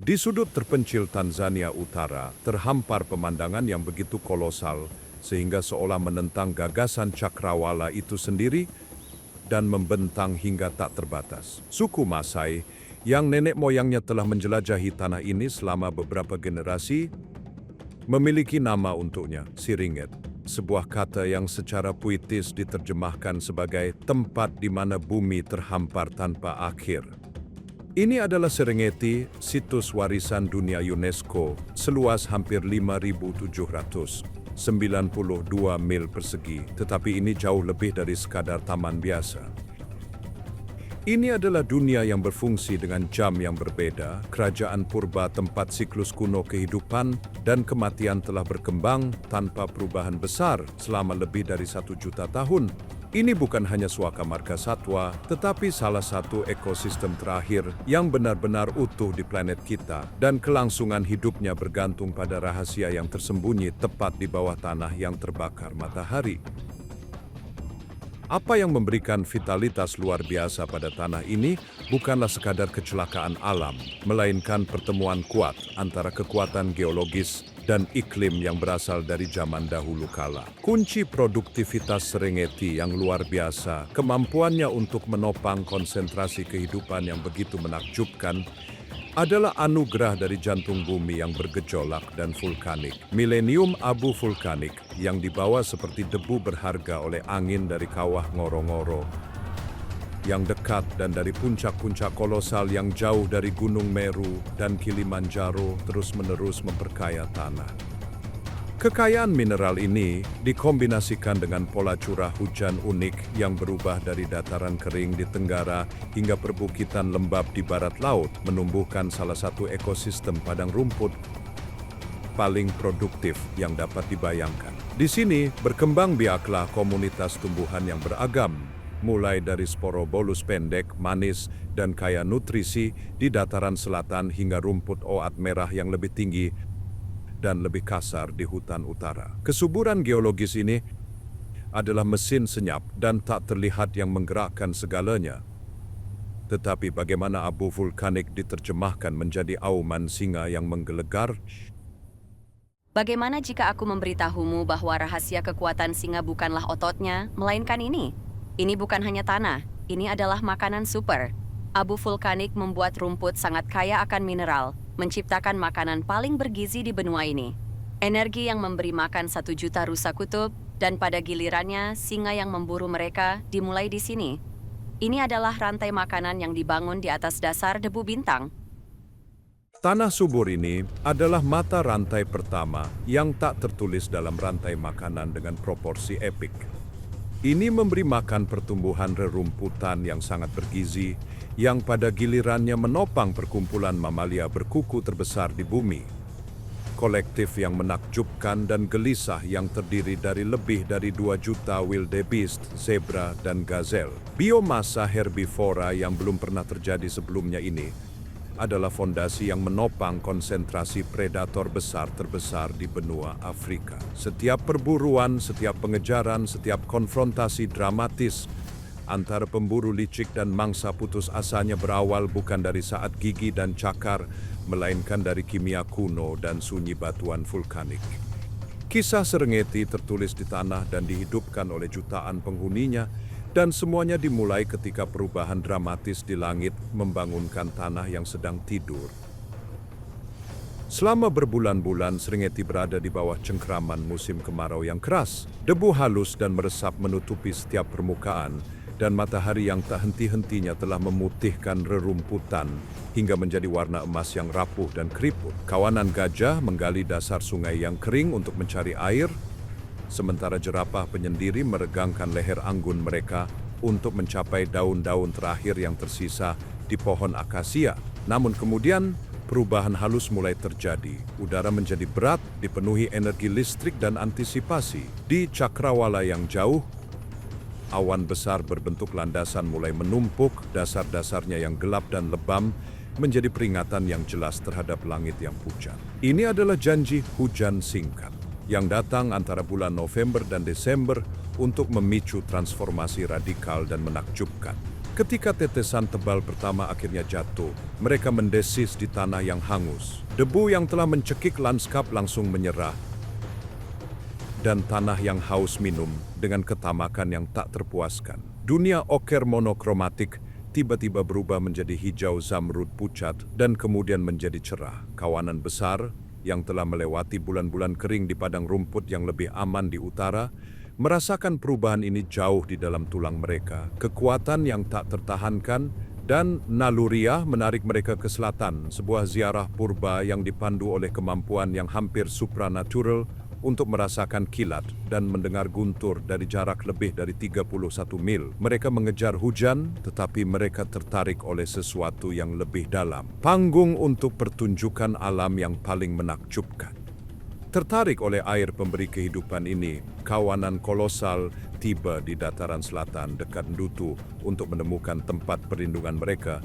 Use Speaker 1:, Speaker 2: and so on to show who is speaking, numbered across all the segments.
Speaker 1: Di sudut terpencil Tanzania Utara, terhampar pemandangan yang begitu kolosal sehingga seolah menentang gagasan cakrawala itu sendiri dan membentang hingga tak terbatas. Suku Masai yang nenek moyangnya telah menjelajahi tanah ini selama beberapa generasi memiliki nama untuknya, Siringet. Sebuah kata yang secara puitis diterjemahkan sebagai tempat di mana bumi terhampar tanpa akhir. Ini adalah Serengeti, situs warisan dunia UNESCO, seluas hampir 5.792 mil persegi, tetapi ini jauh lebih dari sekadar taman biasa. Ini adalah dunia yang berfungsi dengan jam yang berbeda, kerajaan purba tempat siklus kuno kehidupan dan kematian telah berkembang tanpa perubahan besar selama lebih dari 1 juta tahun. Ini bukan hanya suaka marga satwa, tetapi salah satu ekosistem terakhir yang benar-benar utuh di planet kita, dan kelangsungan hidupnya bergantung pada rahasia yang tersembunyi tepat di bawah tanah yang terbakar matahari. Apa yang memberikan vitalitas luar biasa pada tanah ini bukanlah sekadar kecelakaan alam, melainkan pertemuan kuat antara kekuatan geologis dan iklim yang berasal dari zaman dahulu kala. Kunci produktivitas Serengeti yang luar biasa, kemampuannya untuk menopang konsentrasi kehidupan yang begitu menakjubkan, adalah anugerah dari jantung bumi yang bergejolak dan vulkanik. Milenium abu vulkanik yang dibawa seperti debu berharga oleh angin dari kawah Ngorongoro yang dekat dan dari puncak-puncak kolosal yang jauh dari Gunung Meru dan Kilimanjaro terus-menerus memperkaya tanah. Kekayaan mineral ini dikombinasikan dengan pola curah hujan unik yang berubah dari dataran kering di tenggara hingga perbukitan lembab di barat laut, menumbuhkan salah satu ekosistem padang rumput paling produktif yang dapat dibayangkan. Di sini berkembang biaklah komunitas tumbuhan yang beragam, mulai dari sporobolus pendek, manis, dan kaya nutrisi di dataran selatan hingga rumput oat merah yang lebih tinggi dan lebih kasar di hutan utara. Kesuburan geologis ini adalah mesin senyap dan tak terlihat yang menggerakkan segalanya. Tetapi bagaimana abu vulkanik diterjemahkan menjadi auman singa yang menggelegar?
Speaker 2: Bagaimana jika aku memberitahumu bahwa rahasia kekuatan singa bukanlah ototnya, melainkan ini? Ini bukan hanya tanah, ini adalah makanan super. Abu vulkanik membuat rumput sangat kaya akan mineral, menciptakan makanan paling bergizi di benua ini. Energi yang memberi makan 1 juta rusa kutub, dan pada gilirannya singa yang memburu mereka dimulai di sini. Ini adalah rantai makanan yang dibangun di atas dasar debu bintang.
Speaker 1: Tanah subur ini adalah mata rantai pertama yang tak tertulis dalam rantai makanan dengan proporsi epik. Ini memberi makan pertumbuhan rerumputan yang sangat bergizi, yang pada gilirannya menopang perkumpulan mamalia berkuku terbesar di bumi. Kolektif yang menakjubkan dan gelisah yang terdiri dari lebih dari 2 juta wildebeest, zebra, dan gazelle. Biomasa herbivora yang belum pernah terjadi sebelumnya ini adalah fondasi yang menopang konsentrasi predator besar terbesar di benua Afrika. Setiap perburuan, setiap pengejaran, setiap konfrontasi dramatis antara pemburu licik dan mangsa putus asanya berawal bukan dari saat gigi dan cakar, melainkan dari kimia kuno dan sunyi batuan vulkanik. Kisah Serengeti tertulis di tanah dan dihidupkan oleh jutaan penghuninya, dan semuanya dimulai ketika perubahan dramatis di langit membangunkan tanah yang sedang tidur. Selama berbulan-bulan, Serengeti berada di bawah cengkraman musim kemarau yang keras. Debu halus dan meresap menutupi setiap permukaan, dan matahari yang tak henti-hentinya telah memutihkan rerumputan hingga menjadi warna emas yang rapuh dan keriput. Kawanan gajah menggali dasar sungai yang kering untuk mencari air, sementara jerapah penyendiri meregangkan leher anggun mereka untuk mencapai daun-daun terakhir yang tersisa di pohon akasia. Namun kemudian, perubahan halus mulai terjadi. Udara menjadi berat, dipenuhi energi listrik dan antisipasi. Di cakrawala yang jauh, awan besar berbentuk landasan mulai menumpuk, dasar-dasarnya yang gelap dan lebam menjadi peringatan yang jelas terhadap langit yang pucat. Ini adalah janji hujan singkat yang datang antara bulan November dan Desember untuk memicu transformasi radikal dan menakjubkan. Ketika tetesan tebal pertama akhirnya jatuh, mereka mendesis di tanah yang hangus. Debu yang telah mencekik lanskap langsung menyerah, dan tanah yang haus minum dengan ketamakan yang tak terpuaskan. Dunia oker monokromatik tiba-tiba berubah menjadi hijau zamrud pucat dan kemudian menjadi cerah. Kawanan besar yang telah melewati bulan-bulan kering di padang rumput yang lebih aman di utara merasakan perubahan ini jauh di dalam tulang mereka. Kekuatan yang tak tertahankan dan naluriah menarik mereka ke selatan, sebuah ziarah purba yang dipandu oleh kemampuan yang hampir supranatural untuk merasakan kilat dan mendengar guntur dari jarak lebih dari 31 mil. Mereka mengejar hujan, tetapi mereka tertarik oleh sesuatu yang lebih dalam. Panggung untuk pertunjukan alam yang paling menakjubkan. Tertarik oleh air pemberi kehidupan ini, kawanan kolosal tiba di dataran selatan dekat Ndutu untuk menemukan tempat perlindungan mereka.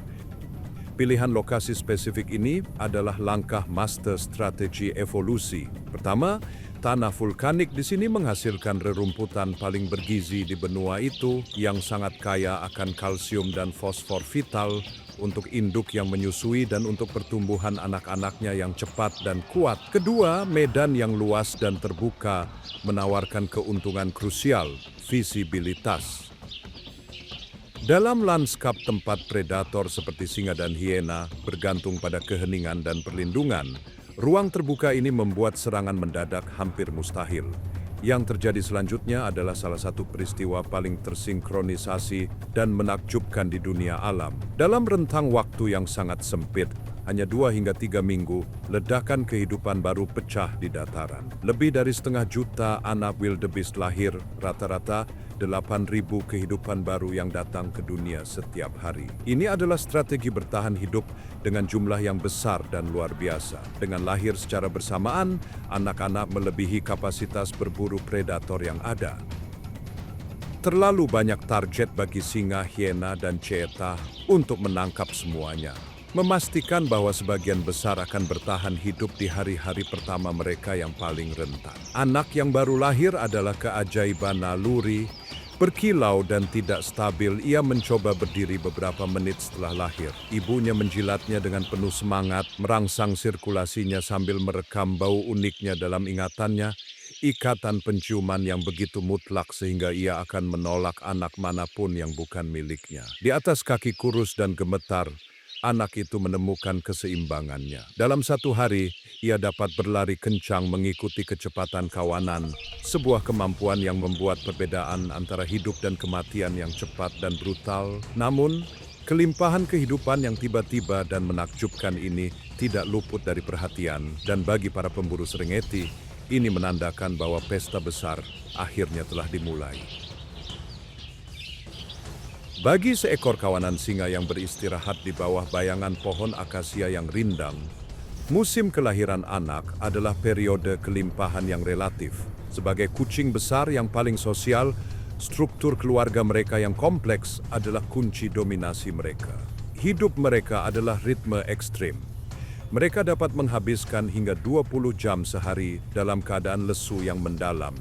Speaker 1: Pilihan lokasi spesifik ini adalah langkah master strategi evolusi. Pertama, tanah vulkanik di sini menghasilkan rerumputan paling bergizi di benua itu yang sangat kaya akan kalsium dan fosfor vital untuk induk yang menyusui dan untuk pertumbuhan anak-anaknya yang cepat dan kuat. Kedua, medan yang luas dan terbuka menawarkan keuntungan krusial, visibilitas. Dalam lanskap tempat predator seperti singa dan hiena bergantung pada keheningan dan perlindungan, ruang terbuka ini membuat serangan mendadak hampir mustahil. Yang terjadi selanjutnya adalah salah satu peristiwa paling tersinkronisasi dan menakjubkan di dunia alam. Dalam rentang waktu yang sangat sempit, hanya 2 hingga 3 minggu, ledakan kehidupan baru pecah di dataran. Lebih dari 500 juta anak wildebeest lahir, rata-rata 8.000 kehidupan baru yang datang ke dunia setiap hari. Ini adalah strategi bertahan hidup dengan jumlah yang besar dan luar biasa. Dengan lahir secara bersamaan, anak-anak melebihi kapasitas berburu predator yang ada. Terlalu banyak target bagi singa, hiena, dan cheetah untuk menangkap semuanya. Memastikan bahwa sebagian besar akan bertahan hidup di hari-hari pertama mereka yang paling rentan. Anak yang baru lahir adalah keajaiban naluri. Berkilau dan tidak stabil, ia mencoba berdiri beberapa menit setelah lahir. Ibunya menjilatnya dengan penuh semangat, merangsang sirkulasinya sambil merekam bau uniknya dalam ingatannya, ikatan penciuman yang begitu mutlak sehingga ia akan menolak anak manapun yang bukan miliknya. Di atas kaki kurus dan gemetar, anak itu menemukan keseimbangannya. Dalam satu hari, ia dapat berlari kencang mengikuti kecepatan kawanan, sebuah kemampuan yang membuat perbedaan antara hidup dan kematian yang cepat dan brutal. Namun, kelimpahan kehidupan yang tiba-tiba dan menakjubkan ini tidak luput dari perhatian, dan bagi para pemburu Serengeti, ini menandakan bahwa pesta besar akhirnya telah dimulai. Bagi seekor kawanan singa yang beristirahat di bawah bayangan pohon akasia yang rindang, musim kelahiran anak adalah periode kelimpahan yang relatif. Sebagai kucing besar yang paling sosial, struktur keluarga mereka yang kompleks adalah kunci dominasi mereka. Hidup mereka adalah ritme ekstrim. Mereka dapat menghabiskan hingga 20 jam sehari dalam keadaan lesu yang mendalam,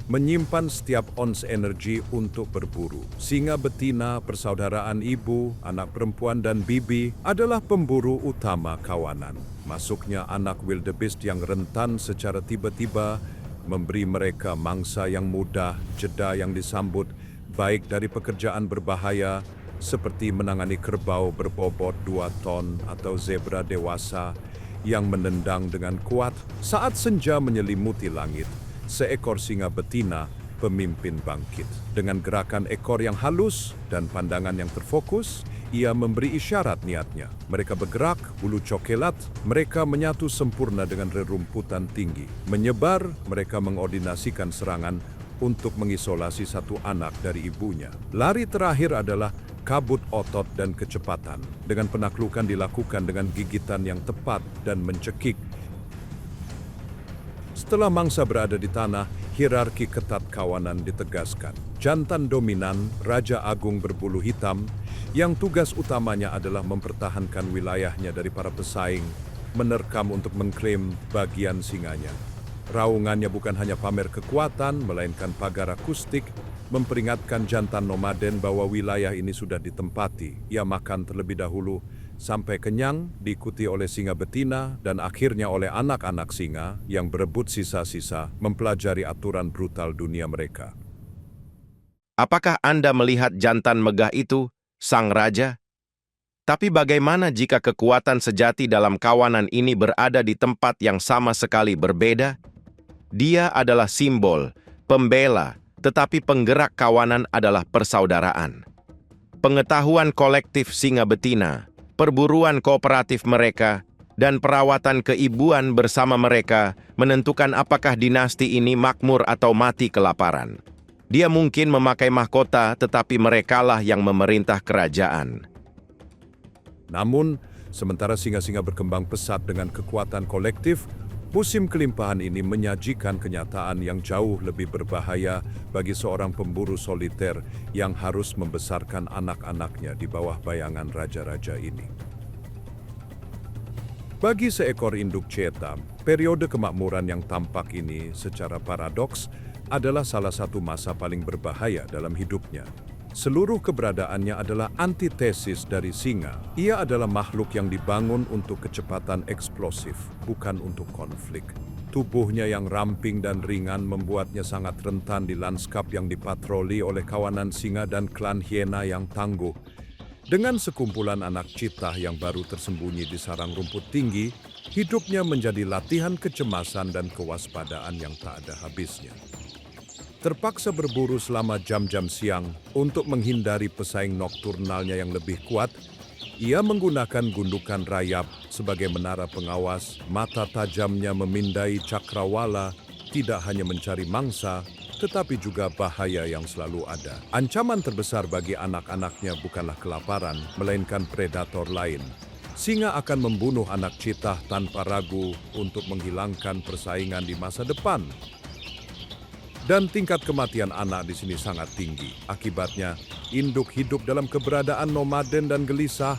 Speaker 1: menyimpan setiap ons energi untuk berburu. Singa betina, persaudaraan ibu, anak perempuan dan bibi adalah pemburu utama kawanan. Masuknya anak wildebeest yang rentan secara tiba-tiba memberi mereka mangsa yang mudah, jeda yang disambut, baik dari pekerjaan berbahaya seperti menangani kerbau berbobot 2 ton atau zebra dewasa yang menendang dengan kuat. Saat senja menyelimuti langit, seekor singa betina, pemimpin bangkit. Dengan gerakan ekor yang halus dan pandangan yang terfokus, ia memberi isyarat niatnya. Mereka bergerak, bulu cokelat, mereka menyatu sempurna dengan rerumputan tinggi. Menyebar, mereka mengordinasikan serangan untuk mengisolasi satu anak dari ibunya. Lari terakhir adalah kabut otot dan kecepatan. Dengan penaklukan dilakukan dengan gigitan yang tepat dan mencekik. Setelah mangsa berada di tanah, hierarki ketat kawanan ditegaskan. Jantan dominan, Raja Agung berbulu hitam, yang tugas utamanya adalah mempertahankan wilayahnya dari para pesaing, menerkam untuk mengklaim bagian singanya. Raungannya bukan hanya pamer kekuatan, melainkan pagar akustik memperingatkan jantan nomaden bahwa wilayah ini sudah ditempati. Ia makan terlebih dahulu sampai kenyang, diikuti oleh singa betina dan akhirnya oleh anak-anak singa yang berebut sisa-sisa mempelajari aturan brutal dunia mereka.
Speaker 3: Apakah Anda melihat jantan megah itu, sang raja? Tapi bagaimana jika kekuatan sejati dalam kawanan ini berada di tempat yang sama sekali berbeda? Dia adalah simbol, pembela, tetapi penggerak kawanan adalah persaudaraan. Pengetahuan kolektif singa betina, perburuan kooperatif mereka, dan perawatan keibuan bersama mereka menentukan apakah dinasti ini makmur atau mati kelaparan. Dia mungkin memakai mahkota, tetapi merekalah yang memerintah kerajaan.
Speaker 1: Namun, sementara singa-singa berkembang pesat dengan kekuatan kolektif, musim kelimpahan ini menyajikan kenyataan yang jauh lebih berbahaya bagi seorang pemburu soliter yang harus membesarkan anak-anaknya di bawah bayangan raja-raja ini. Bagi seekor induk cheetah, periode kemakmuran yang tampak ini secara paradoks adalah salah satu masa paling berbahaya dalam hidupnya. Seluruh keberadaannya adalah antitesis dari singa. Ia adalah makhluk yang dibangun untuk kecepatan eksplosif, bukan untuk konflik. Tubuhnya yang ramping dan ringan membuatnya sangat rentan di lanskap yang dipatroli oleh kawanan singa dan klan hiena yang tangguh. Dengan sekumpulan anak cheetah yang baru tersembunyi di sarang rumput tinggi, hidupnya menjadi latihan kecemasan dan kewaspadaan yang tak ada habisnya. Terpaksa berburu selama jam-jam siang untuk menghindari pesaing nokturnalnya yang lebih kuat, ia menggunakan gundukan rayap sebagai menara pengawas. Mata tajamnya memindai cakrawala, tidak hanya mencari mangsa, tetapi juga bahaya yang selalu ada. Ancaman terbesar bagi anak-anaknya bukanlah kelaparan, melainkan predator lain. Singa akan membunuh anak cheetah tanpa ragu untuk menghilangkan persaingan di masa depan. Dan tingkat kematian anak di sini sangat tinggi. Akibatnya, induk hidup dalam keberadaan nomaden dan gelisah,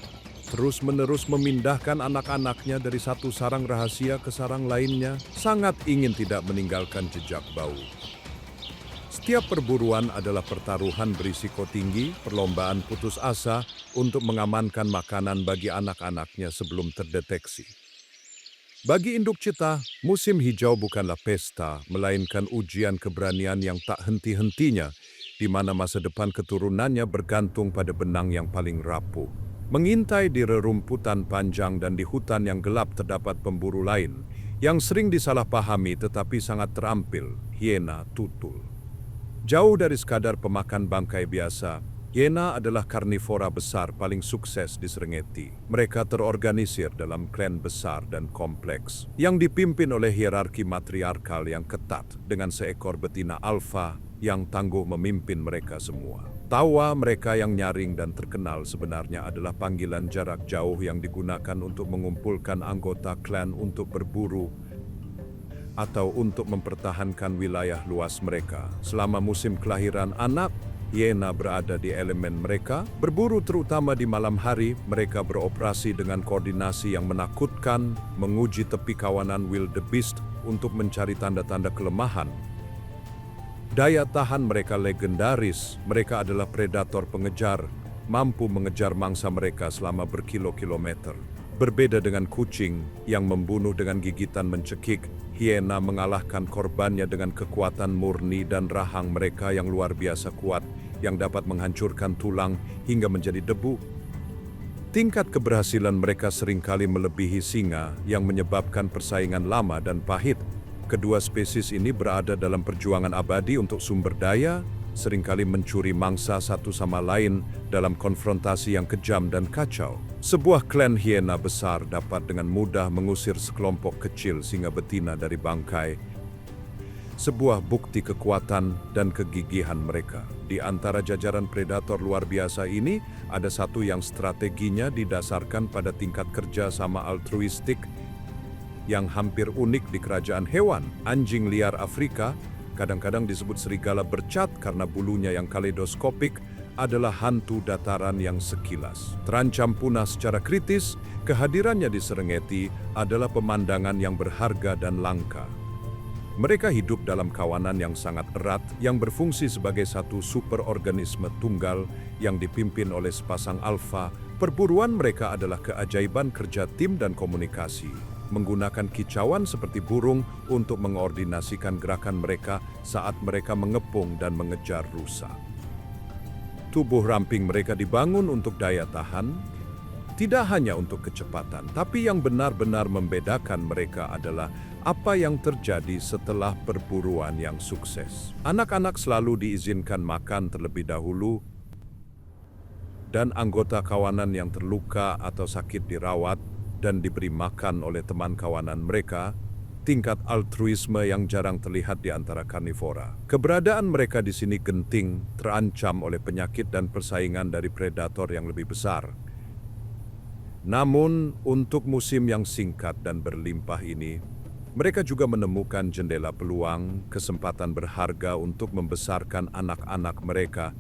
Speaker 1: terus-menerus memindahkan anak-anaknya dari satu sarang rahasia ke sarang lainnya, sangat ingin tidak meninggalkan jejak bau. Setiap perburuan adalah pertaruhan berisiko tinggi, perlombaan putus asa untuk mengamankan makanan bagi anak-anaknya sebelum terdeteksi. Bagi induk cheetah, musim hijau bukanlah pesta, melainkan ujian keberanian yang tak henti-hentinya, di mana masa depan keturunannya bergantung pada benang yang paling rapuh. Mengintai di rerumputan panjang dan di hutan yang gelap terdapat pemburu lain, yang sering disalahpahami tetapi sangat terampil, hiena tutul. Jauh dari sekadar pemakan bangkai biasa, hiena adalah karnivora besar paling sukses di Serengeti. Mereka terorganisir dalam klan besar dan kompleks, yang dipimpin oleh hierarki matriarkal yang ketat dengan seekor betina alfa yang tangguh memimpin mereka semua. Tawa mereka yang nyaring dan terkenal sebenarnya adalah panggilan jarak jauh yang digunakan untuk mengumpulkan anggota klan untuk berburu atau untuk mempertahankan wilayah luas mereka. Selama musim kelahiran anak, hiena berada di elemen mereka, berburu terutama di malam hari. Mereka beroperasi dengan koordinasi yang menakutkan, menguji tepi kawanan wildebeest untuk mencari tanda-tanda kelemahan. Daya tahan mereka legendaris, mereka adalah predator pengejar, mampu mengejar mangsa mereka selama berkilo-kilometer. Berbeda dengan kucing yang membunuh dengan gigitan mencekik, hiena mengalahkan korbannya dengan kekuatan murni dan rahang mereka yang luar biasa kuat, yang dapat menghancurkan tulang hingga menjadi debu. Tingkat keberhasilan mereka seringkali melebihi singa yang menyebabkan persaingan lama dan pahit. Kedua spesies ini berada dalam perjuangan abadi untuk sumber daya, seringkali mencuri mangsa satu sama lain dalam konfrontasi yang kejam dan kacau. Sebuah klan hiena besar dapat dengan mudah mengusir sekelompok kecil singa betina dari bangkai. Sebuah bukti kekuatan dan kegigihan mereka. Di antara jajaran predator luar biasa ini, ada satu yang strateginya didasarkan pada tingkat kerja sama altruistik yang hampir unik di kerajaan hewan. Anjing liar Afrika, kadang-kadang disebut serigala bercat karena bulunya yang kaleidoskopik, adalah hantu dataran yang sekilas terancam punah secara kritis. Kehadirannya di Serengeti adalah pemandangan yang berharga dan langka. Mereka hidup dalam kawanan yang sangat erat yang berfungsi sebagai satu superorganisme tunggal yang dipimpin oleh sepasang alfa. Perburuan mereka adalah keajaiban kerja tim dan komunikasi, menggunakan kicauan seperti burung untuk mengordinasikan gerakan mereka saat mereka mengepung dan mengejar rusa. Tubuh ramping mereka dibangun untuk daya tahan, tidak hanya untuk kecepatan, tapi yang benar-benar membedakan mereka adalah apa yang terjadi setelah perburuan yang sukses. Anak-anak selalu diizinkan makan terlebih dahulu, dan anggota kawanan yang terluka atau sakit dirawat dan diberi makan oleh teman kawanan mereka, tingkat altruisme yang jarang terlihat di antara karnivora. Keberadaan mereka di sini genting, terancam oleh penyakit dan persaingan dari predator yang lebih besar. Namun, untuk musim yang singkat dan berlimpah ini, mereka juga menemukan jendela peluang, kesempatan berharga untuk membesarkan anak-anak mereka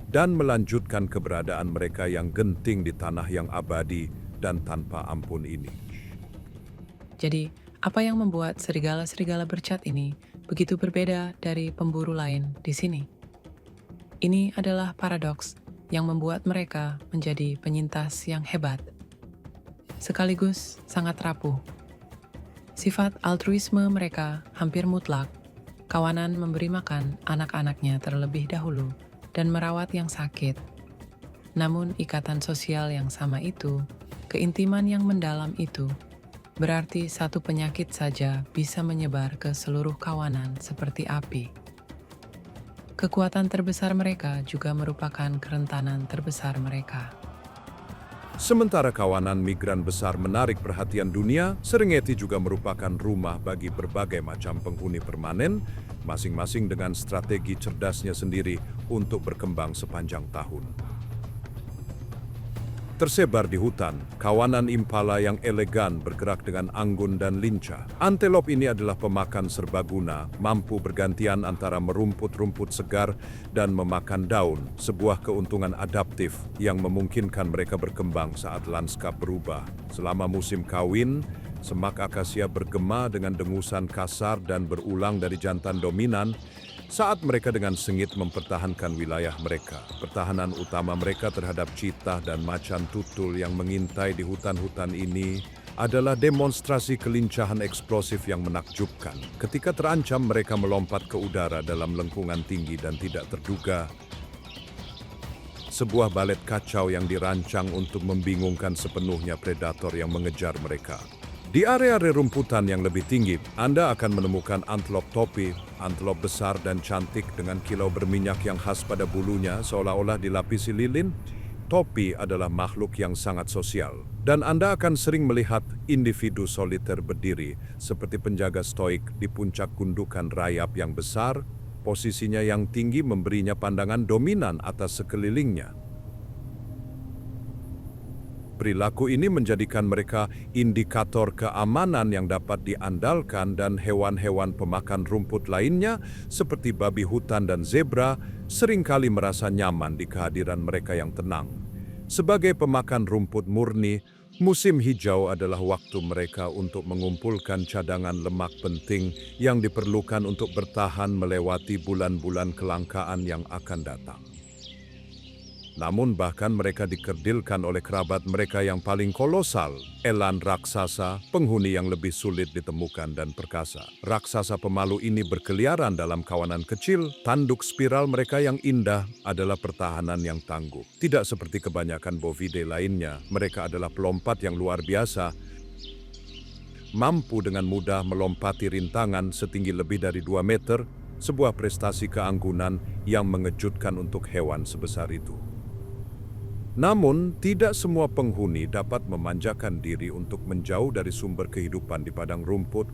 Speaker 1: dan melanjutkan keberadaan mereka yang genting di tanah yang abadi dan tanpa ampun ini.
Speaker 4: Jadi, apa yang membuat serigala-serigala bercat ini begitu berbeda dari pemburu lain di sini? Ini adalah paradoks yang membuat mereka menjadi penyintas yang hebat, sekaligus sangat rapuh. Sifat altruisme mereka hampir mutlak. Kawanan memberi makan anak-anaknya terlebih dahulu dan merawat yang sakit. Namun ikatan sosial yang sama itu, keintiman yang mendalam itu, berarti satu penyakit saja bisa menyebar ke seluruh kawanan seperti api. Kekuatan terbesar mereka juga merupakan kerentanan terbesar mereka.
Speaker 1: Sementara kawanan migran besar menarik perhatian dunia, Serengeti juga merupakan rumah bagi berbagai macam penghuni permanen, masing-masing dengan strategi cerdasnya sendiri untuk berkembang sepanjang tahun. Tersebar di hutan, kawanan impala yang elegan bergerak dengan anggun dan lincah. Antelop ini adalah pemakan serbaguna, mampu bergantian antara merumput-rumput segar dan memakan daun, sebuah keuntungan adaptif yang memungkinkan mereka berkembang saat lanskap berubah. Selama musim kawin, semak akasia bergema dengan dengusan kasar dan berulang dari jantan dominan, saat mereka dengan sengit mempertahankan wilayah mereka. Pertahanan utama mereka terhadap citah dan macan tutul yang mengintai di hutan-hutan ini adalah demonstrasi kelincahan eksplosif yang menakjubkan. Ketika terancam, mereka melompat ke udara dalam lengkungan tinggi dan tidak terduga. Sebuah balet kacau yang dirancang untuk membingungkan sepenuhnya predator yang mengejar mereka. Di area rerumputan yang lebih tinggi, Anda akan menemukan antelop topi, antelop besar dan cantik dengan kilau berminyak yang khas pada bulunya seolah-olah dilapisi lilin. Topi adalah makhluk yang sangat sosial, dan Anda akan sering melihat individu soliter berdiri seperti penjaga stoik di puncak gundukan rayap yang besar. Posisinya yang tinggi memberinya pandangan dominan atas sekelilingnya. Perilaku ini menjadikan mereka indikator keamanan yang dapat diandalkan, dan hewan-hewan pemakan rumput lainnya seperti babi hutan dan zebra seringkali merasa nyaman di kehadiran mereka yang tenang. Sebagai pemakan rumput murni, musim hijau adalah waktu mereka untuk mengumpulkan cadangan lemak penting yang diperlukan untuk bertahan melewati bulan-bulan kelangkaan yang akan datang. Namun bahkan mereka dikerdilkan oleh kerabat mereka yang paling kolosal, elan raksasa, penghuni yang lebih sulit ditemukan dan perkasa. Raksasa pemalu ini berkeliaran dalam kawanan kecil. Tanduk spiral mereka yang indah adalah pertahanan yang tangguh. Tidak seperti kebanyakan bovidae lainnya, mereka adalah pelompat yang luar biasa, mampu dengan mudah melompati rintangan setinggi lebih dari 2 meter, sebuah prestasi keanggunan yang mengejutkan untuk hewan sebesar itu. Namun, tidak semua penghuni dapat memanjakan diri untuk menjauh dari sumber kehidupan di padang rumput,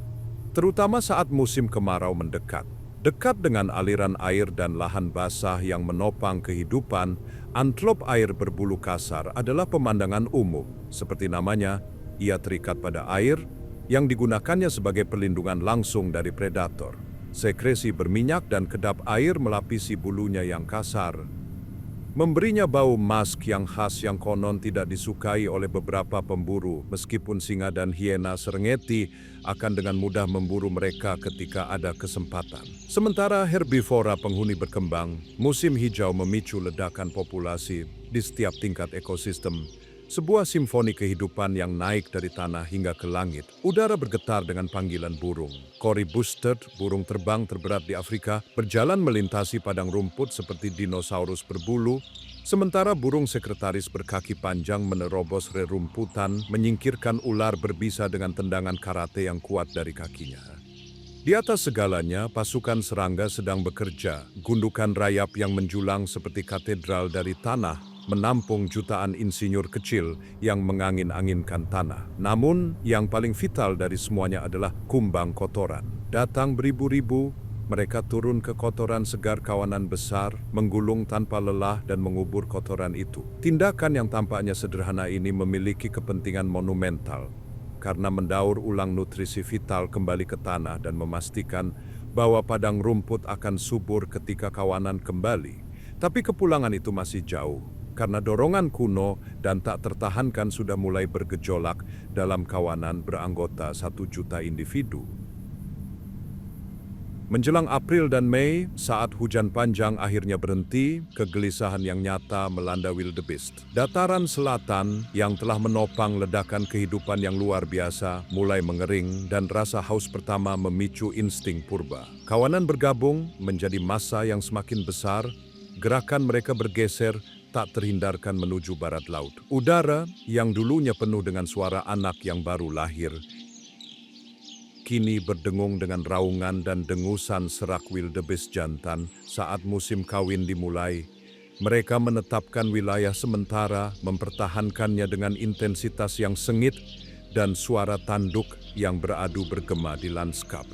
Speaker 1: terutama saat musim kemarau mendekat. Dekat dengan aliran air dan lahan basah yang menopang kehidupan, antelop air berbulu kasar adalah pemandangan umum. Seperti namanya, ia terikat pada air yang digunakannya sebagai perlindungan langsung dari predator. Sekresi berminyak dan kedap air melapisi bulunya yang kasar. memberinya bau musk yang khas yang konon tidak disukai oleh beberapa pemburu, meskipun singa dan hiena Serengeti akan dengan mudah memburu mereka ketika ada kesempatan. Sementara herbivora penghuni berkembang, musim hijau memicu ledakan populasi di setiap tingkat ekosistem. Sebuah simfoni kehidupan yang naik dari tanah hingga ke langit. Udara bergetar dengan panggilan burung. Cory Bustard, burung terbang terberat di Afrika, berjalan melintasi padang rumput seperti dinosaurus berbulu, sementara burung sekretaris berkaki panjang menerobos rerumputan, menyingkirkan ular berbisa dengan tendangan karate yang kuat dari kakinya. Di atas segalanya, pasukan serangga sedang bekerja. Gundukan rayap yang menjulang seperti katedral dari tanah menampung jutaan insinyur kecil yang mengangin-anginkan tanah. Namun, yang paling vital dari semuanya adalah kumbang kotoran. Datang beribu-ribu, mereka turun ke kotoran segar kawanan besar, menggulung tanpa lelah dan mengubur kotoran itu. Tindakan yang tampaknya sederhana ini memiliki kepentingan monumental, karena mendaur ulang nutrisi vital kembali ke tanah dan memastikan bahwa padang rumput akan subur ketika kawanan kembali. Tapi kepulangan itu masih jauh, karena dorongan kuno dan tak tertahankan sudah mulai bergejolak dalam kawanan beranggota 1 juta individu. Menjelang April dan Mei, saat hujan panjang akhirnya berhenti, kegelisahan yang nyata melanda wildebeest. Dataran selatan yang telah menopang ledakan kehidupan yang luar biasa mulai mengering dan rasa haus pertama memicu insting purba. Kawanan bergabung menjadi massa yang semakin besar, gerakan mereka bergeser tak terhindarkan menuju barat laut. Udara yang dulunya penuh dengan suara anak yang baru lahir, kini berdengung dengan raungan dan dengusan serak wildebeest jantan saat musim kawin dimulai. Mereka menetapkan wilayah sementara, mempertahankannya dengan intensitas yang sengit dan suara tanduk yang beradu bergema di lanskap.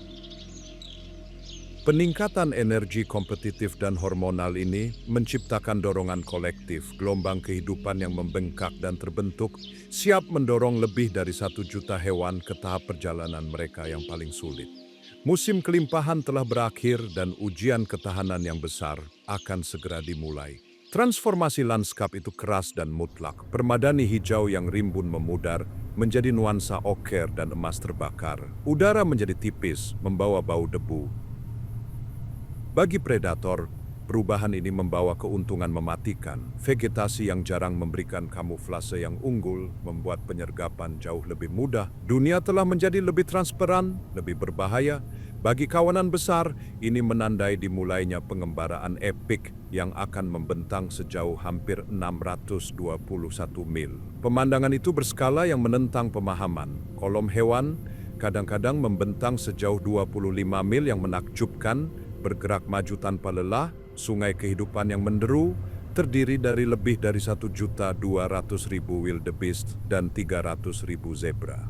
Speaker 1: Peningkatan energi kompetitif dan hormonal ini menciptakan dorongan kolektif, gelombang kehidupan yang membengkak dan terbentuk, siap mendorong lebih dari 1 juta hewan ke tahap perjalanan mereka yang paling sulit. Musim kelimpahan telah berakhir dan ujian ketahanan yang besar akan segera dimulai. Transformasi lanskap itu keras dan mutlak. Permadani hijau yang rimbun memudar menjadi nuansa oker dan emas terbakar. Udara menjadi tipis, membawa bau debu. Bagi predator, perubahan ini membawa keuntungan mematikan. Vegetasi yang jarang memberikan kamuflase yang unggul membuat penyergapan jauh lebih mudah. Dunia telah menjadi lebih transparan, lebih berbahaya. Bagi kawanan besar, ini menandai dimulainya pengembaraan epik yang akan membentang sejauh hampir 621 mil. Pemandangan itu berskala yang menentang pemahaman. Kolom hewan kadang-kadang membentang sejauh 25 mil yang menakjubkan, bergerak maju tanpa lelah. Sungai kehidupan yang menderu terdiri dari lebih dari 1.200.000 wildebeest dan 300.000 zebra.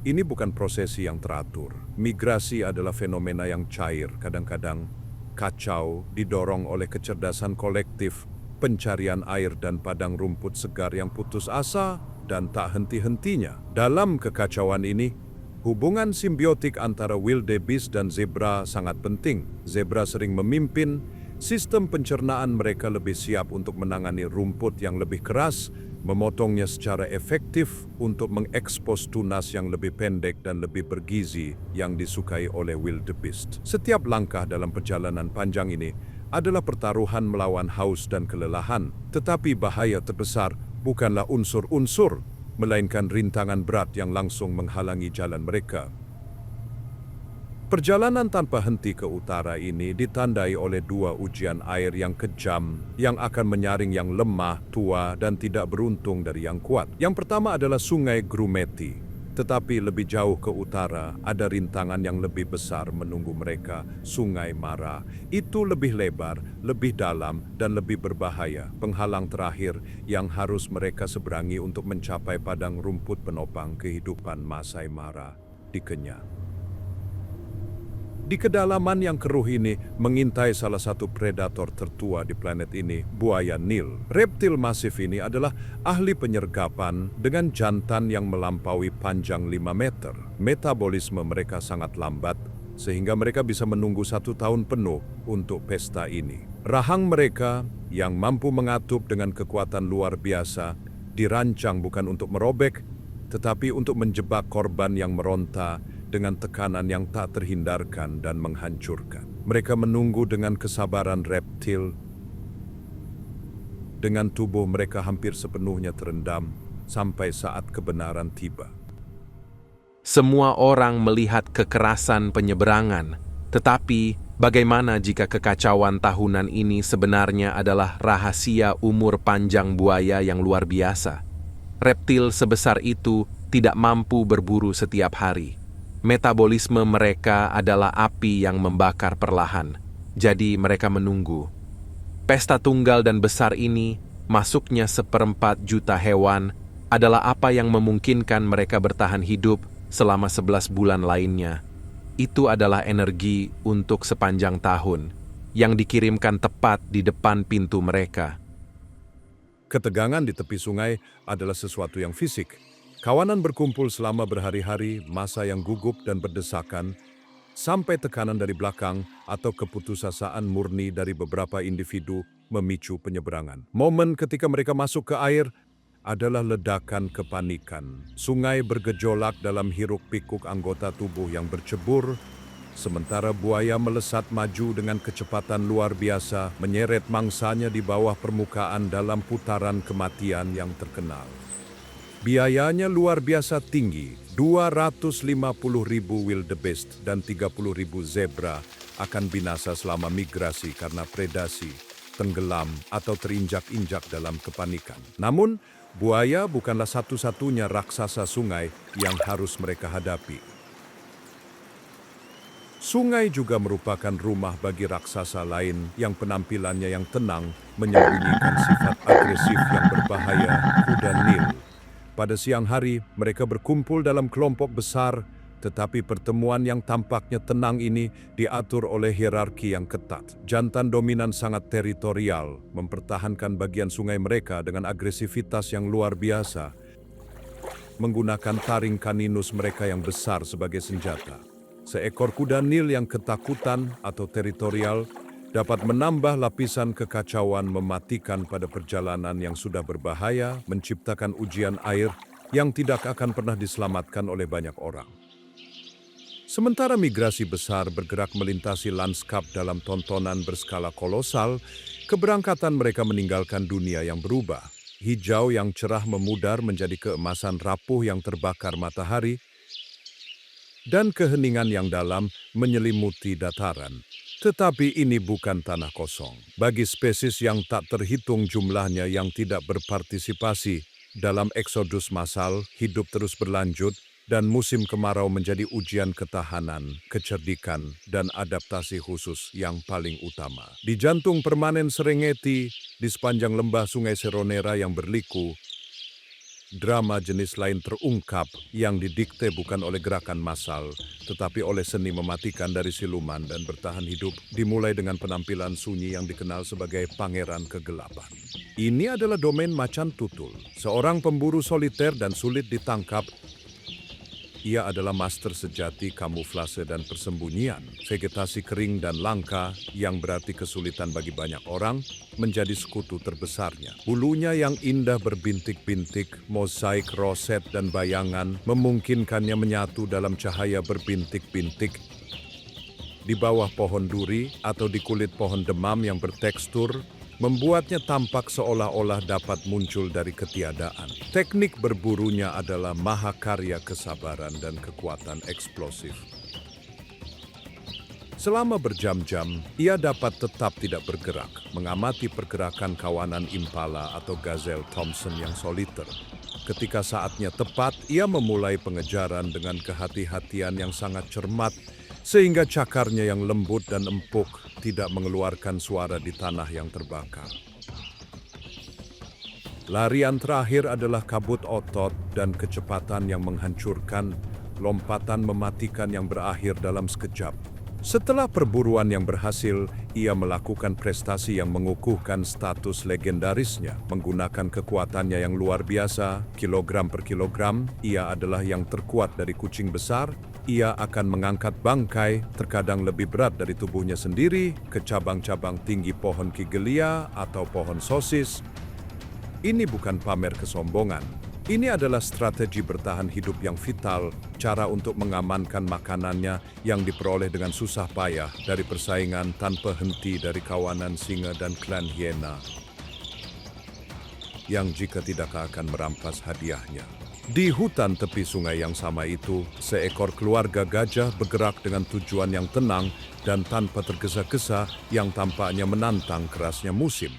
Speaker 1: Ini bukan prosesi yang teratur. Migrasi adalah fenomena yang cair, kadang-kadang kacau, didorong oleh kecerdasan kolektif, pencarian air dan padang rumput segar yang putus asa dan tak henti-hentinya. Dalam kekacauan ini, hubungan simbiotik antara wildebeest dan zebra sangat penting. Zebra sering memimpin, sistem pencernaan mereka lebih siap untuk menangani rumput yang lebih keras, memotongnya secara efektif untuk mengekspos tunas yang lebih pendek dan lebih bergizi yang disukai oleh wildebeest. Setiap langkah dalam perjalanan panjang ini adalah pertaruhan melawan haus dan kelelahan, tetapi bahaya terbesar bukanlah unsur-unsur, melainkan rintangan berat yang langsung menghalangi jalan mereka. Perjalanan tanpa henti ke utara ini ditandai oleh 2 ujian air yang kejam yang akan menyaring yang lemah, tua, dan tidak beruntung dari yang kuat. Yang pertama adalah Sungai Grumeti, tetapi lebih jauh ke utara ada rintangan yang lebih besar menunggu mereka, Sungai Mara. Itu lebih lebar, lebih dalam, dan lebih berbahaya. Penghalang terakhir yang harus mereka seberangi untuk mencapai padang rumput penopang kehidupan Masai Mara di Kenya. Di kedalaman yang keruh ini, mengintai salah satu predator tertua di planet ini, buaya Nil. Reptil masif ini adalah ahli penyergapan dengan jantan yang melampaui panjang 5 meter. Metabolisme mereka sangat lambat, sehingga mereka bisa menunggu 1 tahun penuh untuk pesta ini. Rahang mereka, yang mampu mengatup dengan kekuatan luar biasa, dirancang bukan untuk merobek, tetapi untuk menjebak korban yang meronta dengan tekanan yang tak terhindarkan dan menghancurkan. Mereka menunggu dengan kesabaran reptil, dengan tubuh mereka hampir sepenuhnya terendam sampai saat kebenaran tiba.
Speaker 3: Semua orang melihat kekerasan penyeberangan, tetapi bagaimana jika kekacauan tahunan ini sebenarnya adalah rahasia umur panjang buaya yang luar biasa? Reptil sebesar itu tidak mampu berburu setiap hari. Metabolisme mereka adalah api yang membakar perlahan, jadi mereka menunggu. Pesta tunggal dan besar ini, masuknya 1/4 juta hewan, adalah apa yang memungkinkan mereka bertahan hidup selama 11 bulan lainnya. Itu adalah energi untuk sepanjang tahun, yang dikirimkan tepat di depan pintu mereka.
Speaker 1: Ketegangan di tepi sungai adalah sesuatu yang fisik. Kawanan berkumpul selama berhari-hari, masa yang gugup dan berdesakan, sampai tekanan dari belakang atau keputusasaan murni dari beberapa individu memicu penyeberangan. Momen ketika mereka masuk ke air adalah ledakan kepanikan. Sungai bergejolak dalam hiruk-pikuk anggota tubuh yang bercebur, sementara buaya melesat maju dengan kecepatan luar biasa, menyeret mangsanya di bawah permukaan dalam putaran kematian yang terkenal. Biayanya luar biasa tinggi, 250.000 wildebeest dan 30.000 zebra akan binasa selama migrasi karena predasi, tenggelam, atau terinjak-injak dalam kepanikan. Namun, buaya bukanlah satu-satunya raksasa sungai yang harus mereka hadapi. Sungai juga merupakan rumah bagi raksasa lain yang penampilannya yang tenang menyembunyikan sifat agresif yang berbahaya, kuda Nil. Pada siang hari, mereka berkumpul dalam kelompok besar, tetapi pertemuan yang tampaknya tenang ini diatur oleh hierarki yang ketat. Jantan dominan sangat teritorial, mempertahankan bagian sungai mereka dengan agresivitas yang luar biasa, menggunakan taring kaninus mereka yang besar sebagai senjata. Seekor kuda Nil yang ketakutan atau teritorial dapat menambah lapisan kekacauan mematikan pada perjalanan yang sudah berbahaya, menciptakan ujian air yang tidak akan pernah diselamatkan oleh banyak orang. Sementara migrasi besar bergerak melintasi lanskap dalam tontonan berskala kolosal, keberangkatan mereka meninggalkan dunia yang berubah. Hijau yang cerah memudar menjadi keemasan rapuh yang terbakar matahari, dan keheningan yang dalam menyelimuti dataran. Tetapi ini bukan tanah kosong. Bagi spesies yang tak terhitung jumlahnya yang tidak berpartisipasi dalam eksodus massal, hidup terus berlanjut, dan musim kemarau menjadi ujian ketahanan, kecerdikan, dan adaptasi khusus yang paling utama. Di jantung permanen Serengeti, di sepanjang lembah Sungai Seronera yang berliku, drama jenis lain terungkap yang didikte bukan oleh gerakan massal, tetapi oleh seni mematikan dari siluman dan bertahan hidup, dimulai dengan penampilan sunyi yang dikenal sebagai Pangeran Kegelapan. Ini adalah domain macan tutul, seorang pemburu soliter dan sulit ditangkap. Ia adalah master sejati kamuflase dan persembunyian. Vegetasi kering dan langka yang berarti kesulitan bagi banyak orang menjadi sekutu terbesarnya. Bulunya yang indah berbintik-bintik, mozaik, roset, dan bayangan memungkinkannya menyatu dalam cahaya berbintik-bintik di bawah pohon duri atau di kulit pohon demam yang bertekstur, membuatnya tampak seolah-olah dapat muncul dari ketiadaan. Teknik berburunya adalah mahakarya kesabaran dan kekuatan eksplosif. Selama berjam-jam, ia dapat tetap tidak bergerak, mengamati pergerakan kawanan impala atau gazelle Thompson yang soliter. Ketika saatnya tepat, ia memulai pengejaran dengan kehati-hatian yang sangat cermat, sehingga cakarnya yang lembut dan empuk tidak mengeluarkan suara di tanah yang terbakar. Larian terakhir adalah kabut otot dan kecepatan yang menghancurkan, lompatan mematikan yang berakhir dalam sekejap. Setelah perburuan yang berhasil, ia melakukan prestasi yang mengukuhkan status legendarisnya. Menggunakan kekuatannya yang luar biasa, kilogram per kilogram, ia adalah yang terkuat dari kucing besar, ia akan mengangkat bangkai, terkadang lebih berat dari tubuhnya sendiri, ke cabang-cabang tinggi pohon kigelia atau pohon sosis. Ini bukan pamer kesombongan. Ini adalah strategi bertahan hidup yang vital, cara untuk mengamankan makanannya yang diperoleh dengan susah payah dari persaingan tanpa henti dari kawanan singa dan klan hiena, yang jika tidak akan merampas hadiahnya. Di hutan tepi sungai yang sama itu, seekor keluarga gajah bergerak dengan tujuan yang tenang dan tanpa tergesa-gesa yang tampaknya menantang kerasnya musim.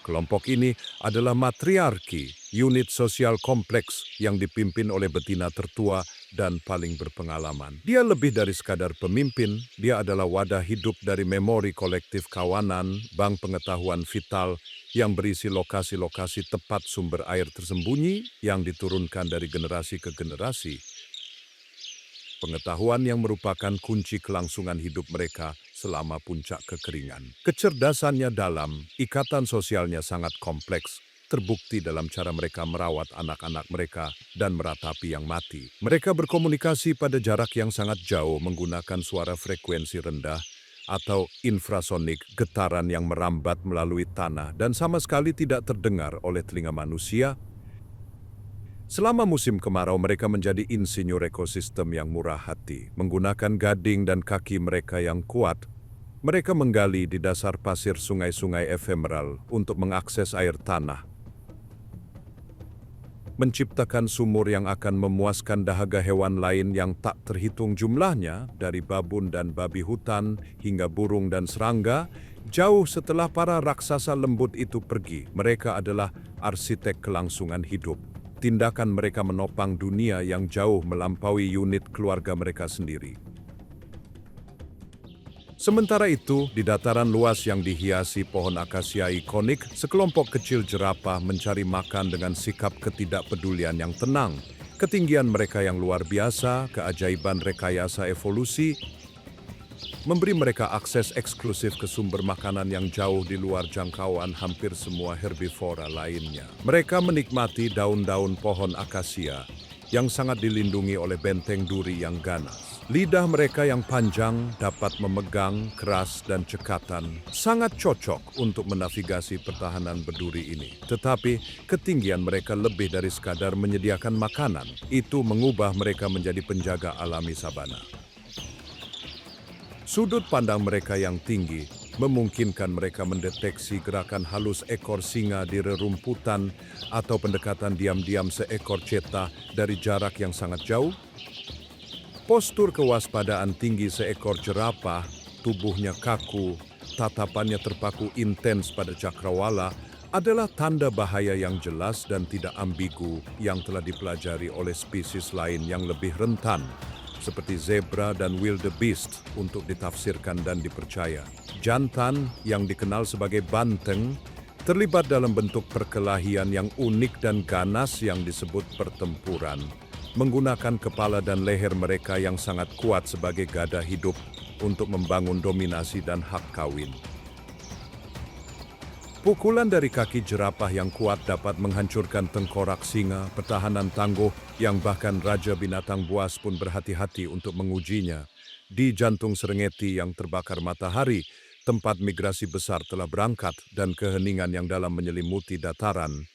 Speaker 1: Kelompok ini adalah matriarki, unit sosial kompleks yang dipimpin oleh betina tertua dan paling berpengalaman. Dia lebih dari sekadar pemimpin, dia adalah wadah hidup dari memori kolektif kawanan, bank pengetahuan vital yang berisi lokasi-lokasi tepat sumber air tersembunyi yang diturunkan dari generasi ke generasi. Pengetahuan yang merupakan kunci kelangsungan hidup mereka selama puncak kekeringan. Kecerdasannya dalam, ikatan sosialnya sangat kompleks, terbukti dalam cara mereka merawat anak-anak mereka dan meratapi yang mati. Mereka berkomunikasi pada jarak yang sangat jauh menggunakan suara frekuensi rendah atau infrasonik, getaran yang merambat melalui tanah dan sama sekali tidak terdengar oleh telinga manusia. Selama musim kemarau, mereka menjadi insinyur ekosistem yang murah hati. Menggunakan gading dan kaki mereka yang kuat, mereka menggali di dasar pasir sungai-sungai efemeral untuk mengakses air tanah. Menciptakan sumur yang akan memuaskan dahaga hewan lain yang tak terhitung jumlahnya, dari babun dan babi hutan hingga burung dan serangga. Jauh setelah para raksasa lembut itu pergi, mereka adalah arsitek kelangsungan hidup. Tindakan mereka menopang dunia yang jauh melampaui unit keluarga mereka sendiri. Sementara itu, di dataran luas yang dihiasi pohon akasia ikonik, sekelompok kecil jerapah mencari makan dengan sikap ketidakpedulian yang tenang. Ketinggian mereka yang luar biasa, keajaiban rekayasa evolusi, memberi mereka akses eksklusif ke sumber makanan yang jauh di luar jangkauan hampir semua herbivora lainnya. Mereka menikmati daun-daun pohon akasia yang sangat dilindungi oleh benteng duri yang ganas. Lidah mereka yang panjang dapat memegang, keras, dan cekatan, sangat cocok untuk menavigasi pertahanan berduri ini. Tetapi ketinggian mereka lebih dari sekadar menyediakan makanan. Itu mengubah mereka menjadi penjaga alami sabana. Sudut pandang mereka yang tinggi memungkinkan mereka mendeteksi gerakan halus ekor singa di rerumputan atau pendekatan diam-diam seekor cheetah dari jarak yang sangat jauh. Postur kewaspadaan tinggi seekor jerapah, tubuhnya kaku, tatapannya terpaku intens pada cakrawala, adalah tanda bahaya yang jelas dan tidak ambigu yang telah dipelajari oleh spesies lain yang lebih rentan, seperti zebra dan wildebeest, untuk ditafsirkan dan dipercaya. Jantan yang dikenal sebagai banteng terlibat dalam bentuk perkelahian yang unik dan ganas yang disebut pertempuran, menggunakan kepala dan leher mereka yang sangat kuat sebagai gada hidup untuk membangun dominasi dan hak kawin. Pukulan dari kaki jerapah yang kuat dapat menghancurkan tengkorak singa, pertahanan tangguh yang bahkan Raja Binatang Buas pun berhati-hati untuk mengujinya. Di jantung Serengeti yang terbakar matahari, tempat migrasi besar telah berangkat dan keheningan yang dalam menyelimuti dataran.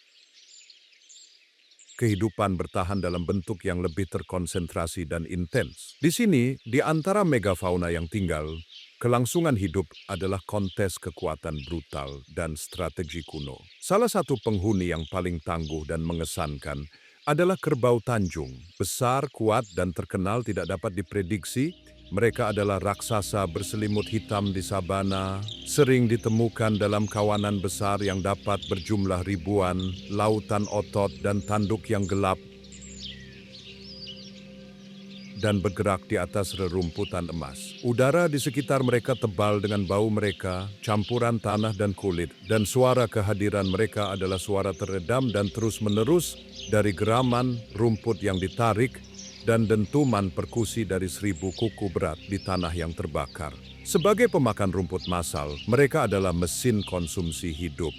Speaker 1: Kehidupan bertahan dalam bentuk yang lebih terkonsentrasi dan intens. Di sini, di antara megafauna yang tinggal, kelangsungan hidup adalah kontes kekuatan brutal dan strategi kuno. Salah satu penghuni yang paling tangguh dan mengesankan adalah kerbau Tanjung. Besar, kuat, dan terkenal tidak dapat diprediksi. Mereka adalah raksasa berselimut hitam di sabana, sering ditemukan dalam kawanan besar yang dapat berjumlah ribuan, lautan otot dan tanduk yang gelap, dan bergerak di atas rerumputan emas. Udara di sekitar mereka tebal dengan bau mereka, campuran tanah dan kulit, dan suara kehadiran mereka adalah suara teredam dan terus-menerus dari geraman rumput yang ditarik dan dentuman perkusi dari 1000 kuku berat di tanah yang terbakar. Sebagai pemakan rumput massal, mereka adalah mesin konsumsi hidup.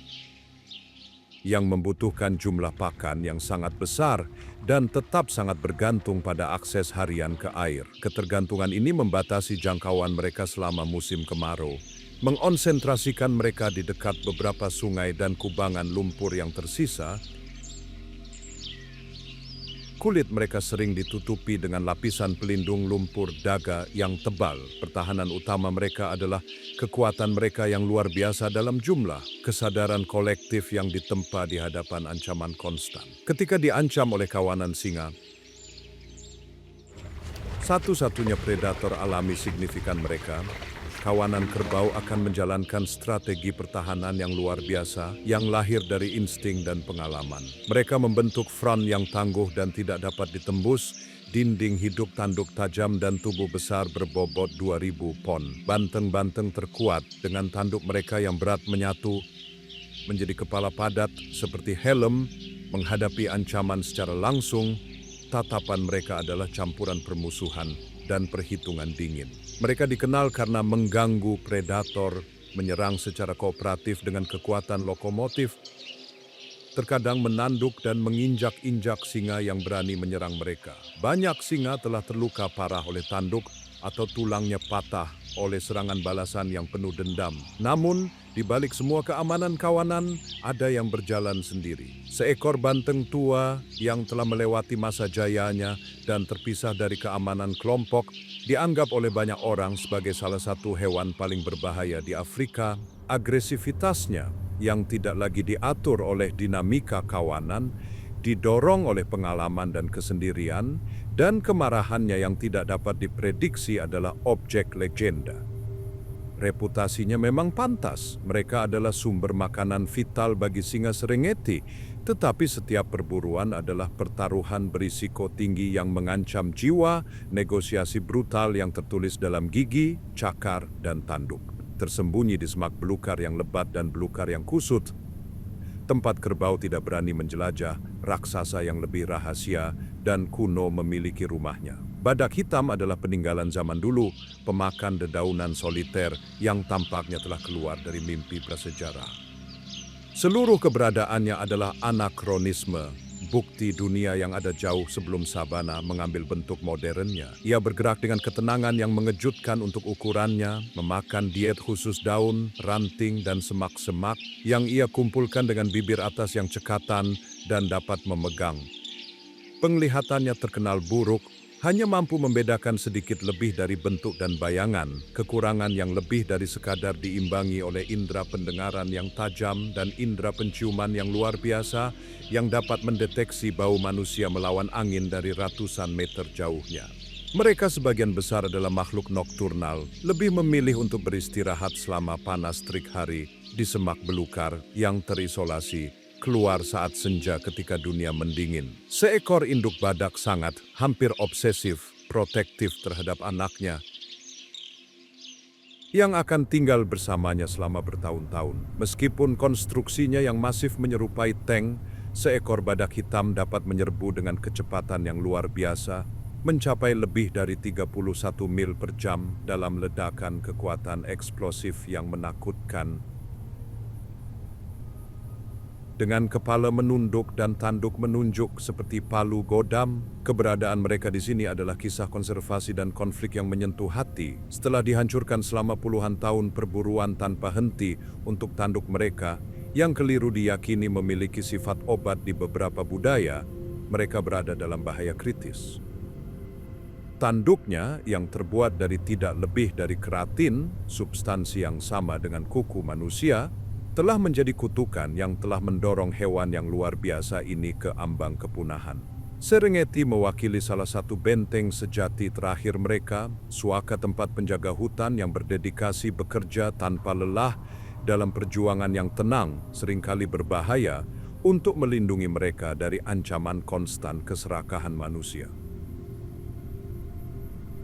Speaker 1: yang membutuhkan jumlah pakan yang sangat besar dan tetap sangat bergantung pada akses harian ke air. Ketergantungan ini membatasi jangkauan mereka selama musim kemarau, mengonsentrasikan mereka di dekat beberapa sungai dan kubangan lumpur yang tersisa. Kulit mereka sering ditutupi dengan lapisan pelindung lumpur daga yang tebal. Pertahanan utama mereka adalah kekuatan mereka yang luar biasa dalam jumlah, kesadaran kolektif yang ditempa di hadapan ancaman konstan. Ketika diancam oleh kawanan singa, satu-satunya predator alami signifikan mereka, kawanan kerbau akan menjalankan strategi pertahanan yang luar biasa yang lahir dari insting dan pengalaman. Mereka membentuk front yang tangguh dan tidak dapat ditembus, dinding hidup tanduk tajam dan tubuh besar berbobot 2000 pon. Banteng-banteng terkuat dengan tanduk mereka yang berat menyatu menjadi kepala padat seperti helm menghadapi ancaman secara langsung. Tatapan mereka adalah campuran permusuhan dan perhitungan dingin. Mereka dikenal karena mengganggu predator, menyerang secara kooperatif dengan kekuatan lokomotif, terkadang menanduk dan menginjak-injak singa yang berani menyerang mereka. Banyak singa telah terluka parah oleh tanduk atau tulangnya patah oleh serangan balasan yang penuh dendam. Namun, di balik semua keamanan kawanan, ada yang berjalan sendiri. Seekor banteng tua yang telah melewati masa jayanya dan terpisah dari keamanan kelompok, dianggap oleh banyak orang sebagai salah satu hewan paling berbahaya di Afrika. Agresivitasnya yang tidak lagi diatur oleh dinamika kawanan, didorong oleh pengalaman dan kesendirian, dan kemarahannya yang tidak dapat diprediksi adalah objek legenda. Reputasinya memang pantas, mereka adalah sumber makanan vital bagi singa Serengeti, tetapi setiap perburuan adalah pertaruhan berisiko tinggi yang mengancam jiwa, negosiasi brutal yang tertulis dalam gigi, cakar, dan tanduk. Tersembunyi di semak belukar yang lebat dan belukar yang kusut, tempat kerbau tidak berani menjelajah, raksasa yang lebih rahasia dan kuno memiliki rumahnya. Badak hitam adalah peninggalan zaman dulu, pemakan dedaunan soliter yang tampaknya telah keluar dari mimpi prasejarah. Seluruh keberadaannya adalah anakronisme, bukti dunia yang ada jauh sebelum sabana mengambil bentuk modernnya. Ia bergerak dengan ketenangan yang mengejutkan untuk ukurannya, memakan diet khusus daun, ranting, dan semak-semak yang ia kumpulkan dengan bibir atas yang cekatan dan dapat memegang. Penglihatannya terkenal buruk, hanya mampu membedakan sedikit lebih dari bentuk dan bayangan, kekurangan yang lebih dari sekadar diimbangi oleh indera pendengaran yang tajam dan indera penciuman yang luar biasa yang dapat mendeteksi bau manusia melawan angin dari ratusan meter jauhnya. Mereka sebagian besar adalah makhluk nokturnal, lebih memilih untuk beristirahat selama panas terik hari di semak belukar yang terisolasi, keluar saat senja ketika dunia mendingin. Seekor induk badak sangat, hampir obsesif, protektif terhadap anaknya, yang akan tinggal bersamanya selama bertahun-tahun. Meskipun konstruksinya yang masif menyerupai tank, seekor badak hitam dapat menyerbu dengan kecepatan yang luar biasa, mencapai lebih dari 31 mil per jam dalam ledakan kekuatan eksplosif yang menakutkan. Dengan kepala menunduk dan tanduk menunjuk seperti palu godam, keberadaan mereka di sini adalah kisah konservasi dan konflik yang menyentuh hati. Setelah dihancurkan selama puluhan tahun perburuan tanpa henti untuk tanduk mereka, yang keliru diyakini memiliki sifat obat di beberapa budaya, mereka berada dalam bahaya kritis. Tanduknya yang terbuat dari tidak lebih dari keratin, substansi yang sama dengan kuku manusia, telah menjadi kutukan yang telah mendorong hewan yang luar biasa ini ke ambang kepunahan. Serengeti mewakili salah satu benteng sejati terakhir mereka, suaka tempat penjaga hutan yang berdedikasi bekerja tanpa lelah dalam perjuangan yang tenang, seringkali berbahaya, untuk melindungi mereka dari ancaman konstan keserakahan manusia.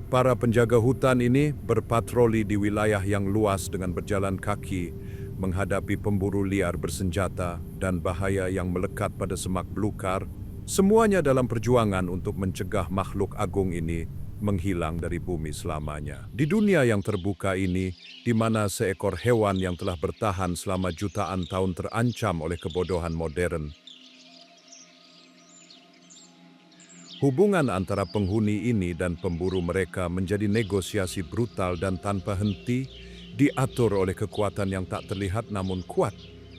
Speaker 1: Para penjaga hutan ini berpatroli di wilayah yang luas dengan berjalan kaki, menghadapi pemburu liar bersenjata dan bahaya yang melekat pada semak belukar, semuanya dalam perjuangan untuk mencegah makhluk agung ini menghilang dari bumi selamanya. Di dunia yang terbuka ini, di mana seekor hewan yang telah bertahan selama jutaan tahun terancam oleh kebodohan modern, hubungan antara penghuni ini dan pemburu mereka menjadi negosiasi brutal dan tanpa henti, diatur oleh kekuatan yang tak terlihat namun kuat.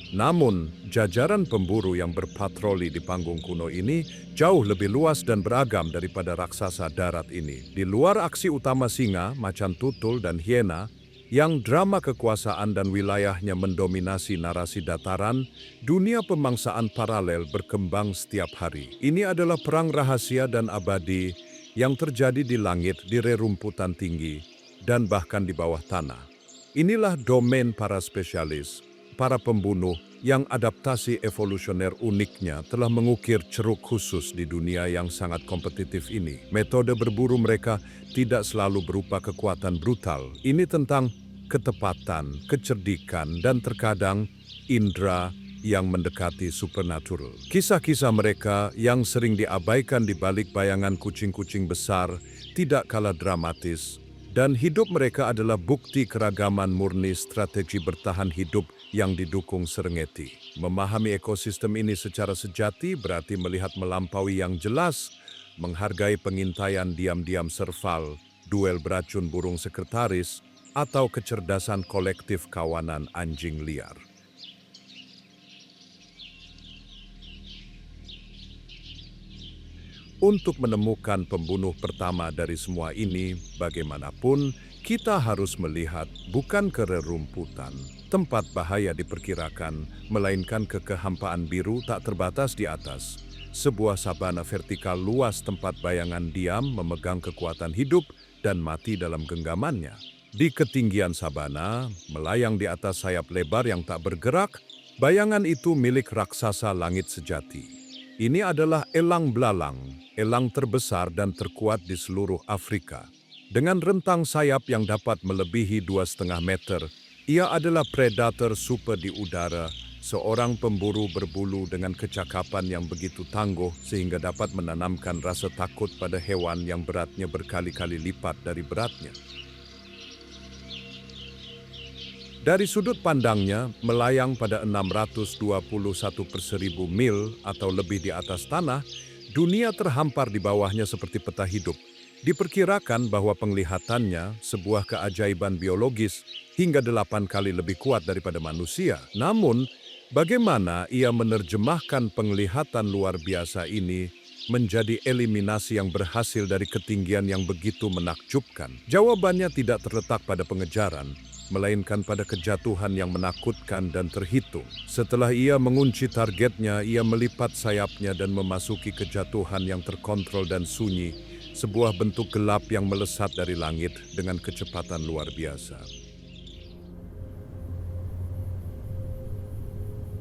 Speaker 1: Namun, jajaran pemburu yang berpatroli di panggung kuno ini jauh lebih luas dan beragam daripada raksasa darat ini. Di luar aksi utama singa, macan tutul, dan hiena, yang drama kekuasaan dan wilayahnya mendominasi narasi dataran, dunia pemangsaan paralel berkembang setiap hari. Ini adalah perang rahasia dan abadi yang terjadi di langit, di rerumputan tinggi, dan bahkan di bawah tanah. Inilah domain para spesialis, para pembunuh yang adaptasi evolusioner uniknya telah mengukir ceruk khusus di dunia yang sangat kompetitif ini. Metode berburu mereka tidak selalu berupa kekuatan brutal. Ini tentang ketepatan, kecerdikan, dan terkadang indera yang mendekati supernatural. Kisah-kisah mereka yang sering diabaikan di balik bayangan kucing-kucing besar tidak kalah dramatis, dan hidup mereka adalah bukti keragaman murni strategi bertahan hidup yang didukung Serengeti. Memahami ekosistem ini secara sejati berarti melihat melampaui yang jelas, menghargai pengintaian diam-diam serval, duel beracun burung sekretaris, atau kecerdasan kolektif kawanan anjing liar. Untuk menemukan pembunuh pertama dari semua ini, bagaimanapun, kita harus melihat bukan ke rerumputan, tempat bahaya diperkirakan, melainkan ke kehampaan biru tak terbatas di atas. Sebuah sabana vertikal luas tempat bayangan diam memegang kekuatan hidup dan mati dalam genggamannya. Di ketinggian sabana, melayang di atas sayap lebar yang tak bergerak, bayangan itu milik raksasa langit sejati. Ini adalah elang belalang, elang terbesar dan terkuat di seluruh Afrika. Dengan rentang sayap yang dapat melebihi 2,5 meter, ia adalah predator super di udara, seorang pemburu berbulu dengan kecakapan yang begitu tangguh sehingga dapat menanamkan rasa takut pada hewan yang beratnya berkali-kali lipat dari beratnya. Dari sudut pandangnya, melayang pada 621 per 1000 mil atau lebih di atas tanah, dunia terhampar di bawahnya seperti peta hidup. Diperkirakan bahwa penglihatannya, sebuah keajaiban biologis, hingga 8 kali lebih kuat daripada manusia. Namun, bagaimana ia menerjemahkan penglihatan luar biasa ini menjadi eliminasi yang berhasil dari ketinggian yang begitu menakjubkan? Jawabannya tidak terletak pada pengejaran, melainkan pada kejatuhan yang menakutkan dan terhitung. Setelah ia mengunci targetnya, ia melipat sayapnya dan memasuki kejatuhan yang terkontrol dan sunyi, sebuah bentuk gelap yang melesat dari langit dengan kecepatan luar biasa.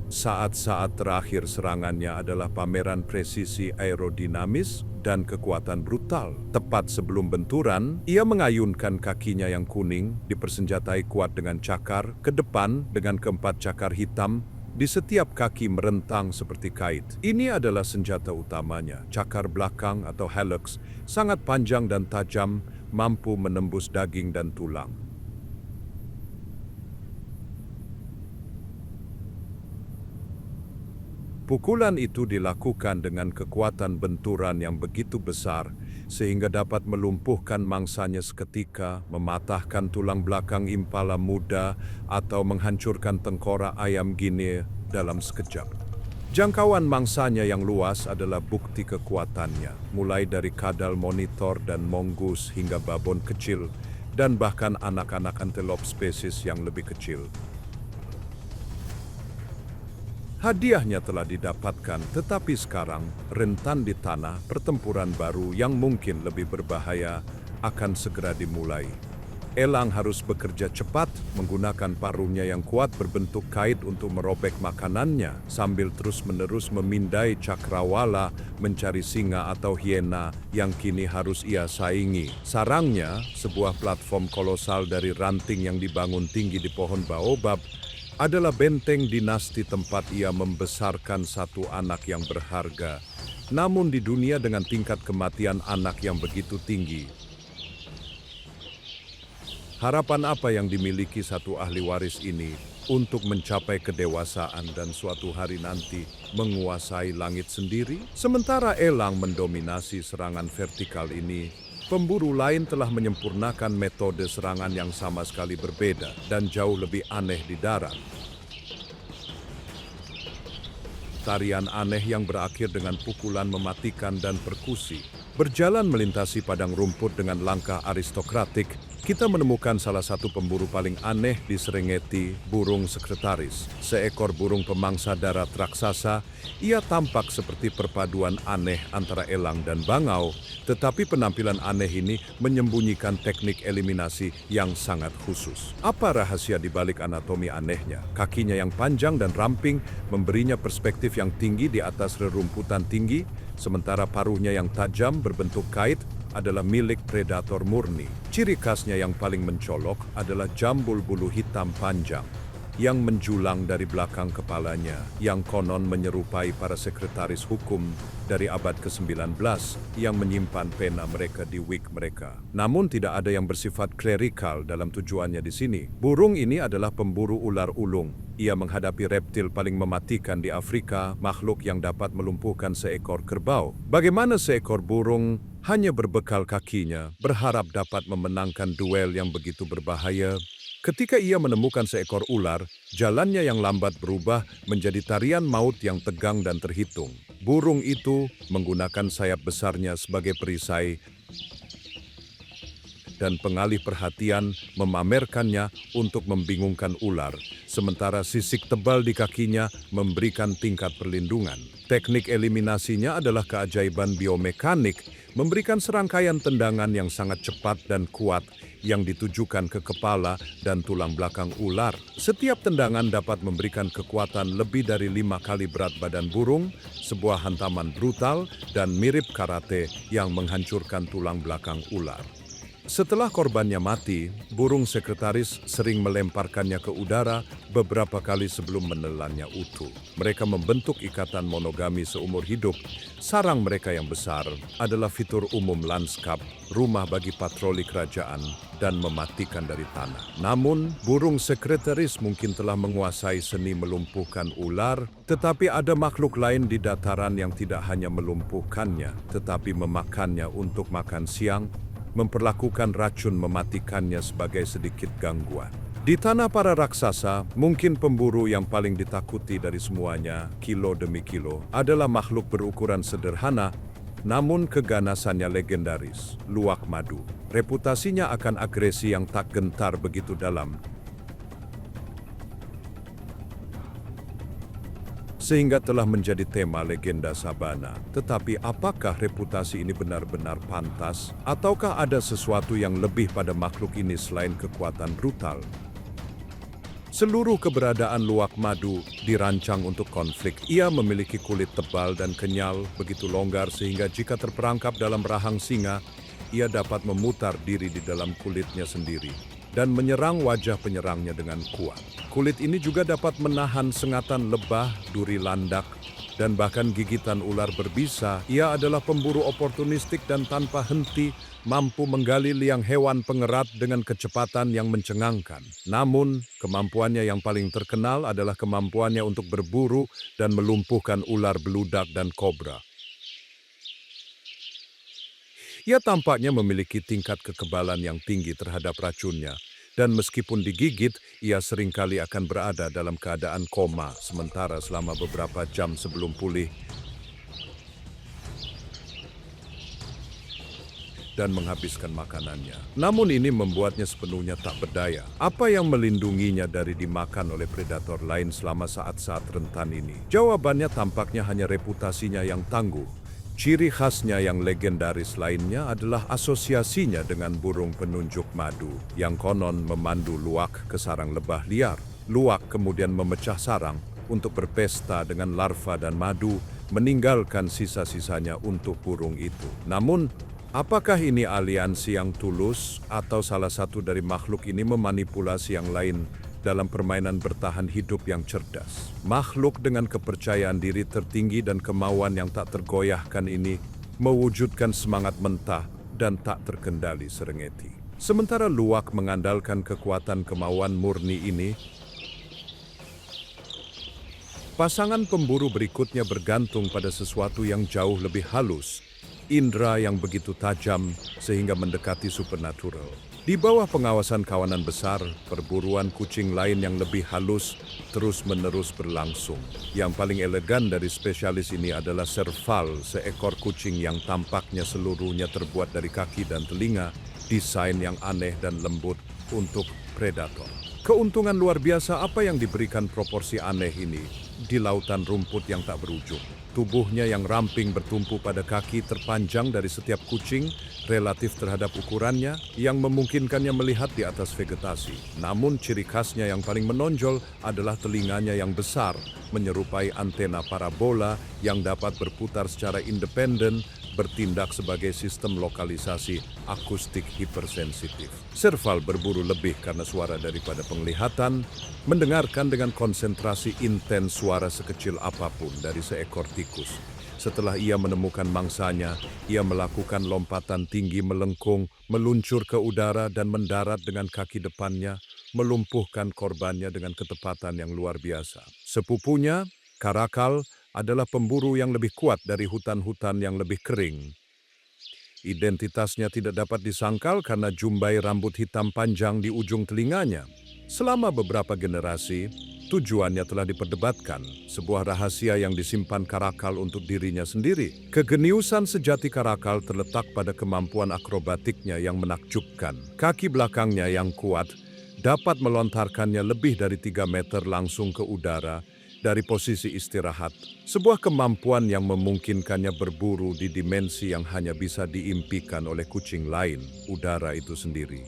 Speaker 1: Saat-saat terakhir serangannya adalah pameran presisi aerodinamis dan kekuatan brutal. Tepat sebelum benturan, ia mengayunkan kakinya yang kuning, dipersenjatai kuat dengan cakar, ke depan dengan keempat cakar hitam, di setiap kaki merentang seperti kait. Ini adalah senjata utamanya, cakar belakang atau hallux, sangat panjang dan tajam, mampu menembus daging dan tulang. Pukulan itu dilakukan dengan kekuatan benturan yang begitu besar sehingga dapat melumpuhkan mangsanya seketika, mematahkan tulang belakang impala muda, atau menghancurkan tengkorak ayam Guinea dalam sekejap. Jangkauan mangsanya yang luas adalah bukti kekuatannya, mulai dari kadal monitor dan mongoose hingga babon kecil, dan bahkan anak-anak antelop spesies yang lebih kecil. Hadiahnya telah didapatkan, tetapi sekarang rentan di tanah, pertempuran baru yang mungkin lebih berbahaya akan segera dimulai. Elang harus bekerja cepat, menggunakan paruhnya yang kuat berbentuk kait untuk merobek makanannya, sambil terus-menerus memindai cakrawala mencari singa atau hiena yang kini harus ia saingi. Sarangnya, sebuah platform kolosal dari ranting yang dibangun tinggi di pohon baobab, adalah benteng dinasti tempat ia membesarkan satu anak yang berharga. Namun di dunia dengan tingkat kematian anak yang begitu tinggi, Harapan apa yang dimiliki satu ahli waris ini untuk mencapai kedewasaan dan suatu hari nanti menguasai langit sendiri? Sementara elang mendominasi serangan vertikal ini, pemburu lain telah menyempurnakan metode serangan yang sama sekali berbeda dan jauh lebih aneh di darat. Tarian aneh yang berakhir dengan pukulan mematikan dan perkusi. Berjalan melintasi padang rumput dengan langkah aristokratik, kita menemukan salah satu pemburu paling aneh di Serengeti, burung sekretaris. Seekor burung pemangsa darat raksasa, ia tampak seperti perpaduan aneh antara elang dan bangau, tetapi penampilan aneh ini menyembunyikan teknik eliminasi yang sangat khusus. Apa rahasia di balik anatomi anehnya? Kakinya yang panjang dan ramping memberinya perspektif yang tinggi di atas rerumputan tinggi, sementara paruhnya yang tajam berbentuk kait adalah milik predator murni. Ciri khasnya yang paling mencolok adalah jambul bulu hitam panjang yang menjulang dari belakang kepalanya, yang konon menyerupai para sekretaris hukum dari abad ke-19 yang menyimpan pena mereka di wig mereka. Namun tidak ada yang bersifat klerikal dalam tujuannya di sini. Burung ini adalah pemburu ular ulung. Ia menghadapi reptil paling mematikan di Afrika, makhluk yang dapat melumpuhkan seekor kerbau. Bagaimana seekor burung hanya berbekal kakinya, berharap dapat memenangkan duel yang begitu berbahaya? Ketika ia menemukan seekor ular, jalannya yang lambat berubah menjadi tarian maut yang tegang dan terhitung. Burung itu menggunakan sayap besarnya sebagai perisai dan pengalih perhatian memamerkannya untuk membingungkan ular, sementara sisik tebal di kakinya memberikan tingkat perlindungan. Teknik eliminasinya adalah keajaiban biomekanik, memberikan serangkaian tendangan yang sangat cepat dan kuat yang ditujukan ke kepala dan tulang belakang ular. Setiap tendangan dapat memberikan kekuatan lebih dari 5 kali berat badan burung, sebuah hantaman brutal dan mirip karate yang menghancurkan tulang belakang ular. Setelah korbannya mati, burung sekretaris sering melemparkannya ke udara beberapa kali sebelum menelannya utuh. Mereka membentuk ikatan monogami seumur hidup. Sarang mereka yang besar adalah fitur umum lanskap, rumah bagi patroli kerajaan, dan mematikan dari tanah. Namun, burung sekretaris mungkin telah menguasai seni melumpuhkan ular, tetapi ada makhluk lain di dataran yang tidak hanya melumpuhkannya, tetapi memakannya untuk makan siang, memperlakukan racun mematikannya sebagai sedikit gangguan. Di tanah para raksasa, mungkin pemburu yang paling ditakuti dari semuanya, kilo demi kilo, adalah makhluk berukuran sederhana, namun keganasannya legendaris, luwak madu. Reputasinya akan agresi yang tak gentar begitu dalam, sehingga telah menjadi tema legenda sabana. Tetapi apakah reputasi ini benar-benar pantas? Ataukah ada sesuatu yang lebih pada makhluk ini selain kekuatan brutal? Seluruh keberadaan luwak madu dirancang untuk konflik. Ia memiliki kulit tebal dan kenyal, begitu longgar sehingga jika terperangkap dalam rahang singa, ia dapat memutar diri di dalam kulitnya sendiri dan menyerang wajah penyerangnya dengan kuat. Kulit ini juga dapat menahan sengatan lebah, duri landak, dan bahkan gigitan ular berbisa. Ia adalah pemburu oportunistik dan tanpa henti mampu menggali liang hewan pengerat dengan kecepatan yang mencengangkan. Namun, kemampuannya yang paling terkenal adalah kemampuannya untuk berburu dan melumpuhkan ular beludak dan kobra. Ia tampaknya memiliki tingkat kekebalan yang tinggi terhadap racunnya, dan meskipun digigit, ia seringkali akan berada dalam keadaan koma sementara selama beberapa jam sebelum pulih dan menghabiskan makanannya. Namun ini membuatnya sepenuhnya tak berdaya. Apa yang melindunginya dari dimakan oleh predator lain selama saat-saat rentan ini? Jawabannya tampaknya hanya reputasinya yang tangguh. Ciri khasnya yang legendaris lainnya adalah asosiasinya dengan burung penunjuk madu yang konon memandu luwak ke sarang lebah liar. Luwak kemudian memecah sarang untuk berpesta dengan larva dan madu, meninggalkan sisa-sisanya untuk burung itu. Namun, apakah ini aliansi yang tulus atau salah satu dari makhluk ini memanipulasi yang lain dalam permainan bertahan hidup yang cerdas? Makhluk dengan kepercayaan diri tertinggi dan kemauan yang tak tergoyahkan ini mewujudkan semangat mentah dan tak terkendali Serengeti. Sementara luwak mengandalkan kekuatan kemauan murni ini, pasangan pemburu berikutnya bergantung pada sesuatu yang jauh lebih halus, indera yang begitu tajam sehingga mendekati supernatural. Di bawah pengawasan kawanan besar, perburuan kucing lain yang lebih halus terus-menerus berlangsung. Yang paling elegan dari spesialis ini adalah Serval, seekor kucing yang tampaknya seluruhnya terbuat dari kaki dan telinga, desain yang aneh dan lembut untuk predator. Keuntungan luar biasa apa yang diberikan proporsi aneh ini di lautan rumput yang tak berujung. Tubuhnya yang ramping bertumpu pada kaki terpanjang dari setiap kucing relatif terhadap ukurannya yang memungkinkannya melihat di atas vegetasi. Namun ciri khasnya yang paling menonjol adalah telinganya yang besar, menyerupai antena parabola yang dapat berputar secara independen, bertindak sebagai sistem lokalisasi akustik hipersensitif. Serval berburu lebih karena suara daripada penglihatan, mendengarkan dengan konsentrasi intens suara sekecil apapun dari seekor tikus. Setelah ia menemukan mangsanya, ia melakukan lompatan tinggi melengkung, meluncur ke udara dan mendarat dengan kaki depannya, melumpuhkan korbannya dengan ketepatan yang luar biasa. Sepupunya, Karakal, adalah pemburu yang lebih kuat dari hutan-hutan yang lebih kering. Identitasnya tidak dapat disangkal karena jumbai rambut hitam panjang di ujung telinganya. Selama beberapa generasi, tujuannya telah diperdebatkan, sebuah rahasia yang disimpan Karakal untuk dirinya sendiri. Kegeniusan sejati Karakal terletak pada kemampuan akrobatiknya yang menakjubkan. Kaki belakangnya yang kuat dapat melontarkannya lebih dari 3 meter langsung ke udara dari posisi istirahat. Sebuah kemampuan yang memungkinkannya berburu di dimensi yang hanya bisa diimpikan oleh kucing lain, udara itu sendiri.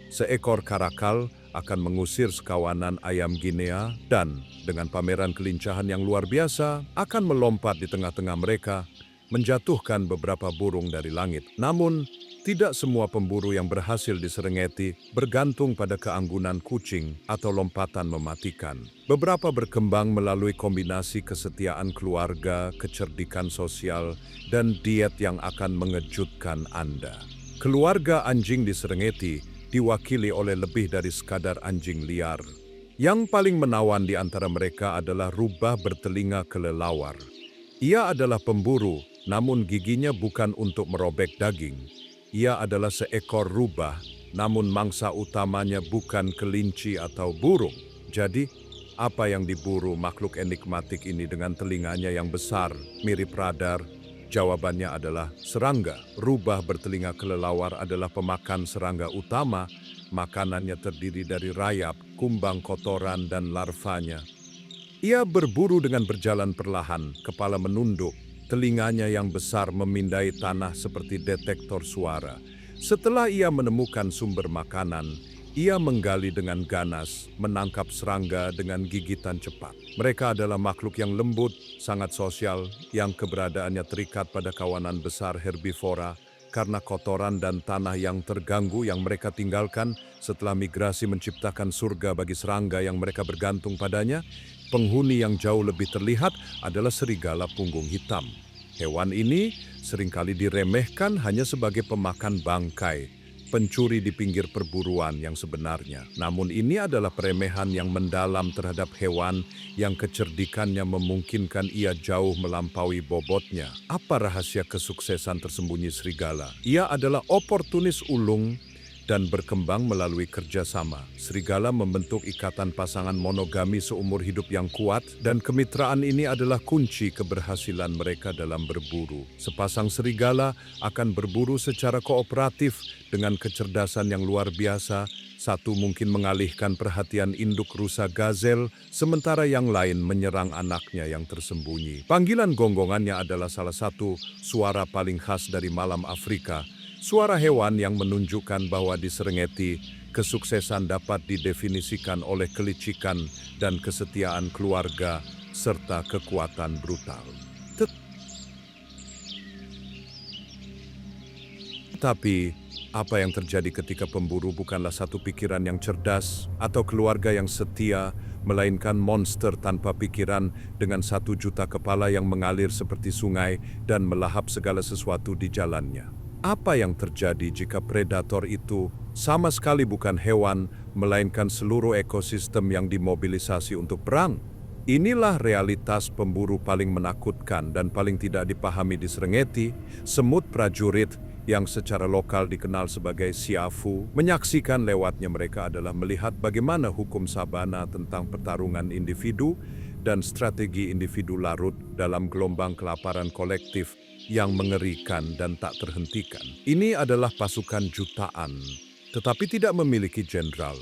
Speaker 1: Seekor Karakal akan mengusir sekawanan ayam Guinea dan, dengan pameran kelincahan yang luar biasa, akan melompat di tengah-tengah mereka, menjatuhkan beberapa burung dari langit. Namun, tidak semua pemburu yang berhasil di Serengeti bergantung pada keanggunan kucing atau lompatan mematikan. Beberapa berkembang melalui kombinasi kesetiaan keluarga, kecerdikan sosial, dan diet yang akan mengejutkan Anda. Keluarga anjing di Serengeti diwakili oleh lebih dari sekadar anjing liar. Yang paling menawan di antara mereka adalah rubah bertelinga kelelawar. Ia adalah pemburu, namun giginya bukan untuk merobek daging. Ia adalah seekor rubah, namun mangsa utamanya bukan kelinci atau burung. Jadi, apa yang diburu makhluk enigmatik ini dengan telinganya yang besar, mirip radar? Jawabannya adalah serangga. Rubah bertelinga kelelawar adalah pemakan serangga utama. Makanannya terdiri dari rayap, kumbang kotoran, dan larvanya. Ia berburu dengan berjalan perlahan, kepala menunduk. Telinganya yang besar memindai tanah seperti detektor suara. Setelah ia menemukan sumber makanan, ia menggali dengan ganas, menangkap serangga dengan gigitan cepat. Mereka adalah makhluk yang lembut, sangat sosial, yang keberadaannya terikat pada kawanan besar herbivora karena kotoran dan tanah yang terganggu yang mereka tinggalkan setelah migrasi menciptakan surga bagi serangga yang mereka bergantung padanya. Penghuni yang jauh lebih terlihat adalah serigala punggung hitam. Hewan ini seringkali diremehkan hanya sebagai pemakan bangkai, pencuri di pinggir perburuan yang sebenarnya. Namun ini adalah peremehan yang mendalam terhadap hewan yang kecerdikannya memungkinkan ia jauh melampaui bobotnya. Apa rahasia kesuksesan tersembunyi serigala? Ia adalah oportunis ulung dan berkembang melalui kerjasama. Serigala membentuk ikatan pasangan monogami seumur hidup yang kuat, dan kemitraan ini adalah kunci keberhasilan mereka dalam berburu. Sepasang serigala akan berburu secara kooperatif dengan kecerdasan yang luar biasa. Satu mungkin mengalihkan perhatian induk rusa gazel, sementara yang lain menyerang anaknya yang tersembunyi. Panggilan gonggongannya adalah salah satu suara paling khas dari malam Afrika. Suara hewan yang menunjukkan bahwa di Serengeti, kesuksesan dapat didefinisikan oleh kelicikan dan kesetiaan keluarga serta kekuatan brutal. Tetapi, apa yang terjadi ketika pemburu bukanlah satu pikiran yang cerdas atau keluarga yang setia, melainkan monster tanpa pikiran dengan 1 juta kepala yang mengalir seperti sungai dan melahap segala sesuatu di jalannya. Apa yang terjadi jika predator itu sama sekali bukan hewan, melainkan seluruh ekosistem yang dimobilisasi untuk perang. Inilah realitas pemburu paling menakutkan dan paling tidak dipahami di Serengeti. Semut prajurit yang secara lokal dikenal sebagai siafu, menyaksikan lewatnya mereka adalah melihat bagaimana hukum sabana tentang pertarungan individu dan strategi individu larut dalam gelombang kelaparan kolektif yang mengerikan dan tak terhentikan. Ini adalah pasukan jutaan, tetapi tidak memiliki jenderal.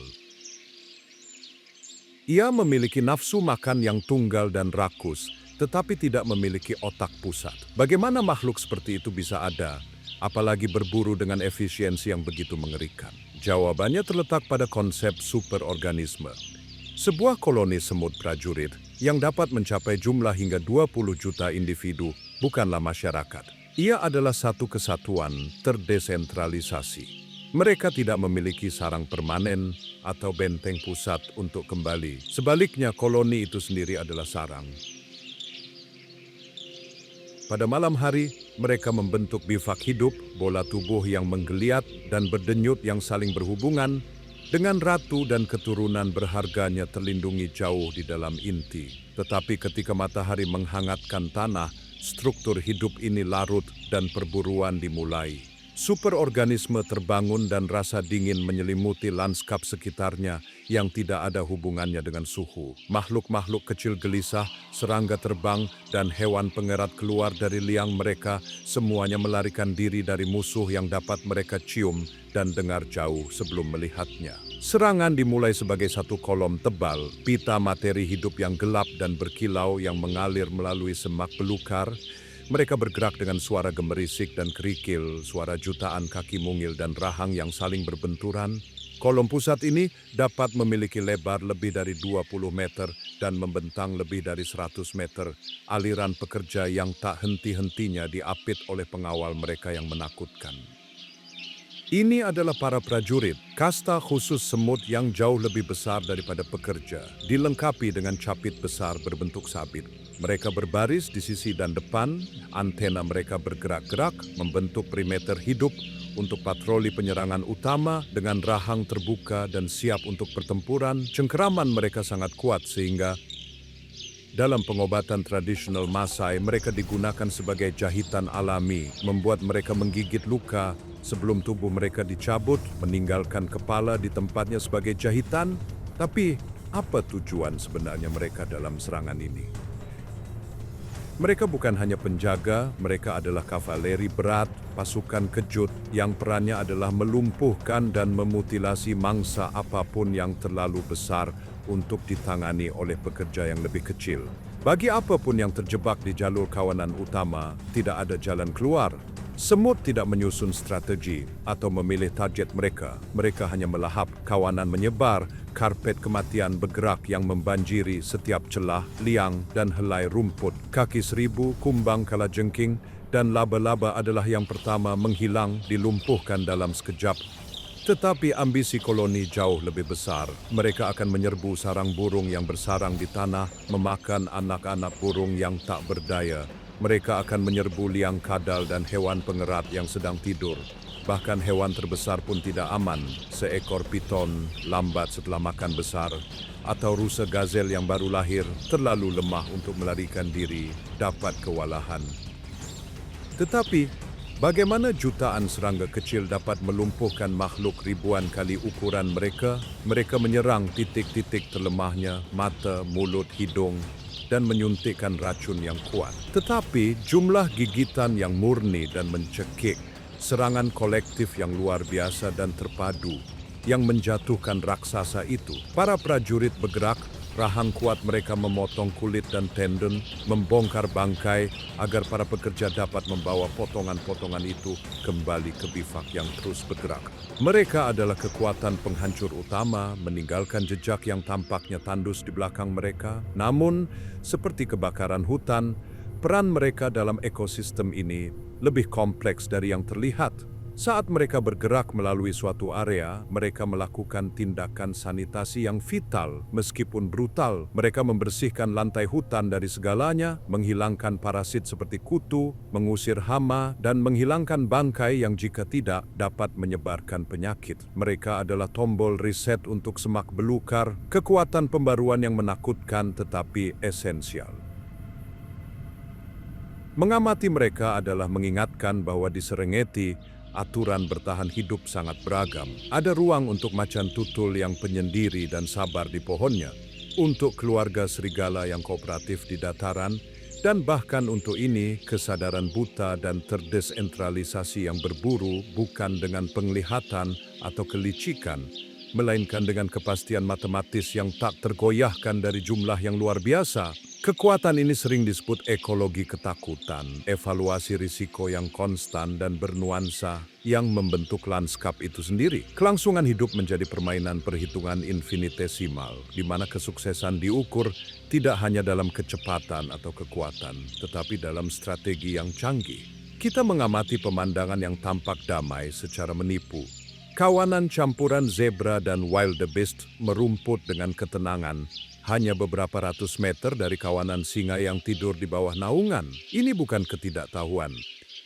Speaker 1: Ia memiliki nafsu makan yang tunggal dan rakus, tetapi tidak memiliki otak pusat. Bagaimana makhluk seperti itu bisa ada, apalagi berburu dengan efisiensi yang begitu mengerikan? Jawabannya terletak pada konsep superorganisme. Sebuah koloni semut prajurit yang dapat mencapai jumlah hingga 20 juta individu bukanlah masyarakat. Ia adalah satu kesatuan terdesentralisasi. Mereka tidak memiliki sarang permanen atau benteng pusat untuk kembali. Sebaliknya, koloni itu sendiri adalah sarang. Pada malam hari, mereka membentuk bivak hidup, bola tubuh yang menggeliat dan berdenyut yang saling berhubungan, dengan ratu dan keturunan berharganya terlindungi jauh di dalam inti. Tetapi ketika matahari menghangatkan tanah, struktur hidup ini larut dan perburuan dimulai. Superorganisme terbangun dan rasa dingin menyelimuti lanskap sekitarnya yang tidak ada hubungannya dengan suhu. Makhluk-makhluk kecil gelisah, serangga terbang, dan hewan pengerat keluar dari liang mereka, semuanya melarikan diri dari musuh yang dapat mereka cium dan dengar jauh sebelum melihatnya. Serangan dimulai sebagai satu kolom tebal, pita materi hidup yang gelap dan berkilau yang mengalir melalui semak belukar. Mereka bergerak dengan suara gemerisik dan kerikil, suara jutaan kaki mungil dan rahang yang saling berbenturan. Kolom pusat ini dapat memiliki lebar lebih dari 20 meter dan membentang lebih dari 100 meter. Aliran pekerja yang tak henti-hentinya diapit oleh pengawal mereka yang menakutkan. Ini adalah para prajurit, kasta khusus semut yang jauh lebih besar daripada pekerja, dilengkapi dengan capit besar berbentuk sabit. Mereka berbaris di sisi dan depan, antena mereka bergerak-gerak, membentuk perimeter hidup untuk patroli penyerangan utama dengan rahang terbuka dan siap untuk pertempuran. Cengkeraman mereka sangat kuat sehingga dalam pengobatan tradisional Masai, mereka digunakan sebagai jahitan alami, membuat mereka menggigit luka sebelum tubuh mereka dicabut, meninggalkan kepala di tempatnya sebagai jahitan. Tapi, apa tujuan sebenarnya mereka dalam serangan ini? Mereka bukan hanya penjaga, mereka adalah kavaleri berat, pasukan kejut yang perannya adalah melumpuhkan dan memutilasi mangsa apapun yang terlalu besar untuk ditangani oleh pekerja yang lebih kecil. Bagi apapun yang terjebak di jalur kawanan utama, tidak ada jalan keluar. Semut tidak menyusun strategi atau memilih target mereka. Mereka hanya melahap, kawanan menyebar, karpet kematian bergerak yang membanjiri setiap celah, liang, dan helai rumput. Kaki seribu, kumbang kalajengking, dan laba-laba adalah yang pertama menghilang, dilumpuhkan dalam sekejap. Tetapi ambisi koloni jauh lebih besar. Mereka akan menyerbu sarang burung yang bersarang di tanah, memakan anak-anak burung yang tak berdaya. Mereka akan menyerbu liang kadal dan hewan pengerat yang sedang tidur. Bahkan hewan terbesar pun tidak aman. Seekor piton lambat setelah makan besar, atau rusa gazel yang baru lahir terlalu lemah untuk melarikan diri, dapat kewalahan. Tetapi, bagaimana jutaan serangga kecil dapat melumpuhkan makhluk ribuan kali ukuran mereka? Mereka menyerang titik-titik terlemahnya, mata, mulut, hidung, dan menyuntikkan racun yang kuat. Tetapi jumlah gigitan yang murni dan mencekik, serangan kolektif yang luar biasa dan terpadu, yang menjatuhkan raksasa itu. Para prajurit bergerak, rahang kuat mereka memotong kulit dan tendon, membongkar bangkai agar para pekerja dapat membawa potongan-potongan itu kembali ke bivak yang terus bergerak. Mereka adalah kekuatan penghancur utama, meninggalkan jejak yang tampaknya tandus di belakang mereka. Namun, seperti kebakaran hutan, peran mereka dalam ekosistem ini lebih kompleks dari yang terlihat. Saat mereka bergerak melalui suatu area, mereka melakukan tindakan sanitasi yang vital. Meskipun brutal, mereka membersihkan lantai hutan dari segalanya, menghilangkan parasit seperti kutu, mengusir hama, dan menghilangkan bangkai yang jika tidak dapat menyebarkan penyakit. Mereka adalah tombol reset untuk semak belukar, kekuatan pembaruan yang menakutkan tetapi esensial. Mengamati mereka adalah mengingatkan bahwa di Serengeti, aturan bertahan hidup sangat beragam. Ada ruang untuk macan tutul yang penyendiri dan sabar di pohonnya, untuk keluarga serigala yang kooperatif di dataran, dan bahkan untuk ini kesadaran buta dan terdesentralisasi yang berburu bukan dengan penglihatan atau kelicikan, melainkan dengan kepastian matematis yang tak tergoyahkan dari jumlah yang luar biasa. Kekuatan ini sering disebut ekologi ketakutan, evaluasi risiko yang konstan dan bernuansa yang membentuk lanskap itu sendiri. Kelangsungan hidup menjadi permainan perhitungan infinitesimal, di mana kesuksesan diukur tidak hanya dalam kecepatan atau kekuatan, tetapi dalam strategi yang canggih. Kita mengamati pemandangan yang tampak damai secara menipu. Kawanan campuran zebra dan wildebeest merumput dengan ketenangan, hanya beberapa ratus meter dari kawanan singa yang tidur di bawah naungan. Ini bukan ketidaktahuan.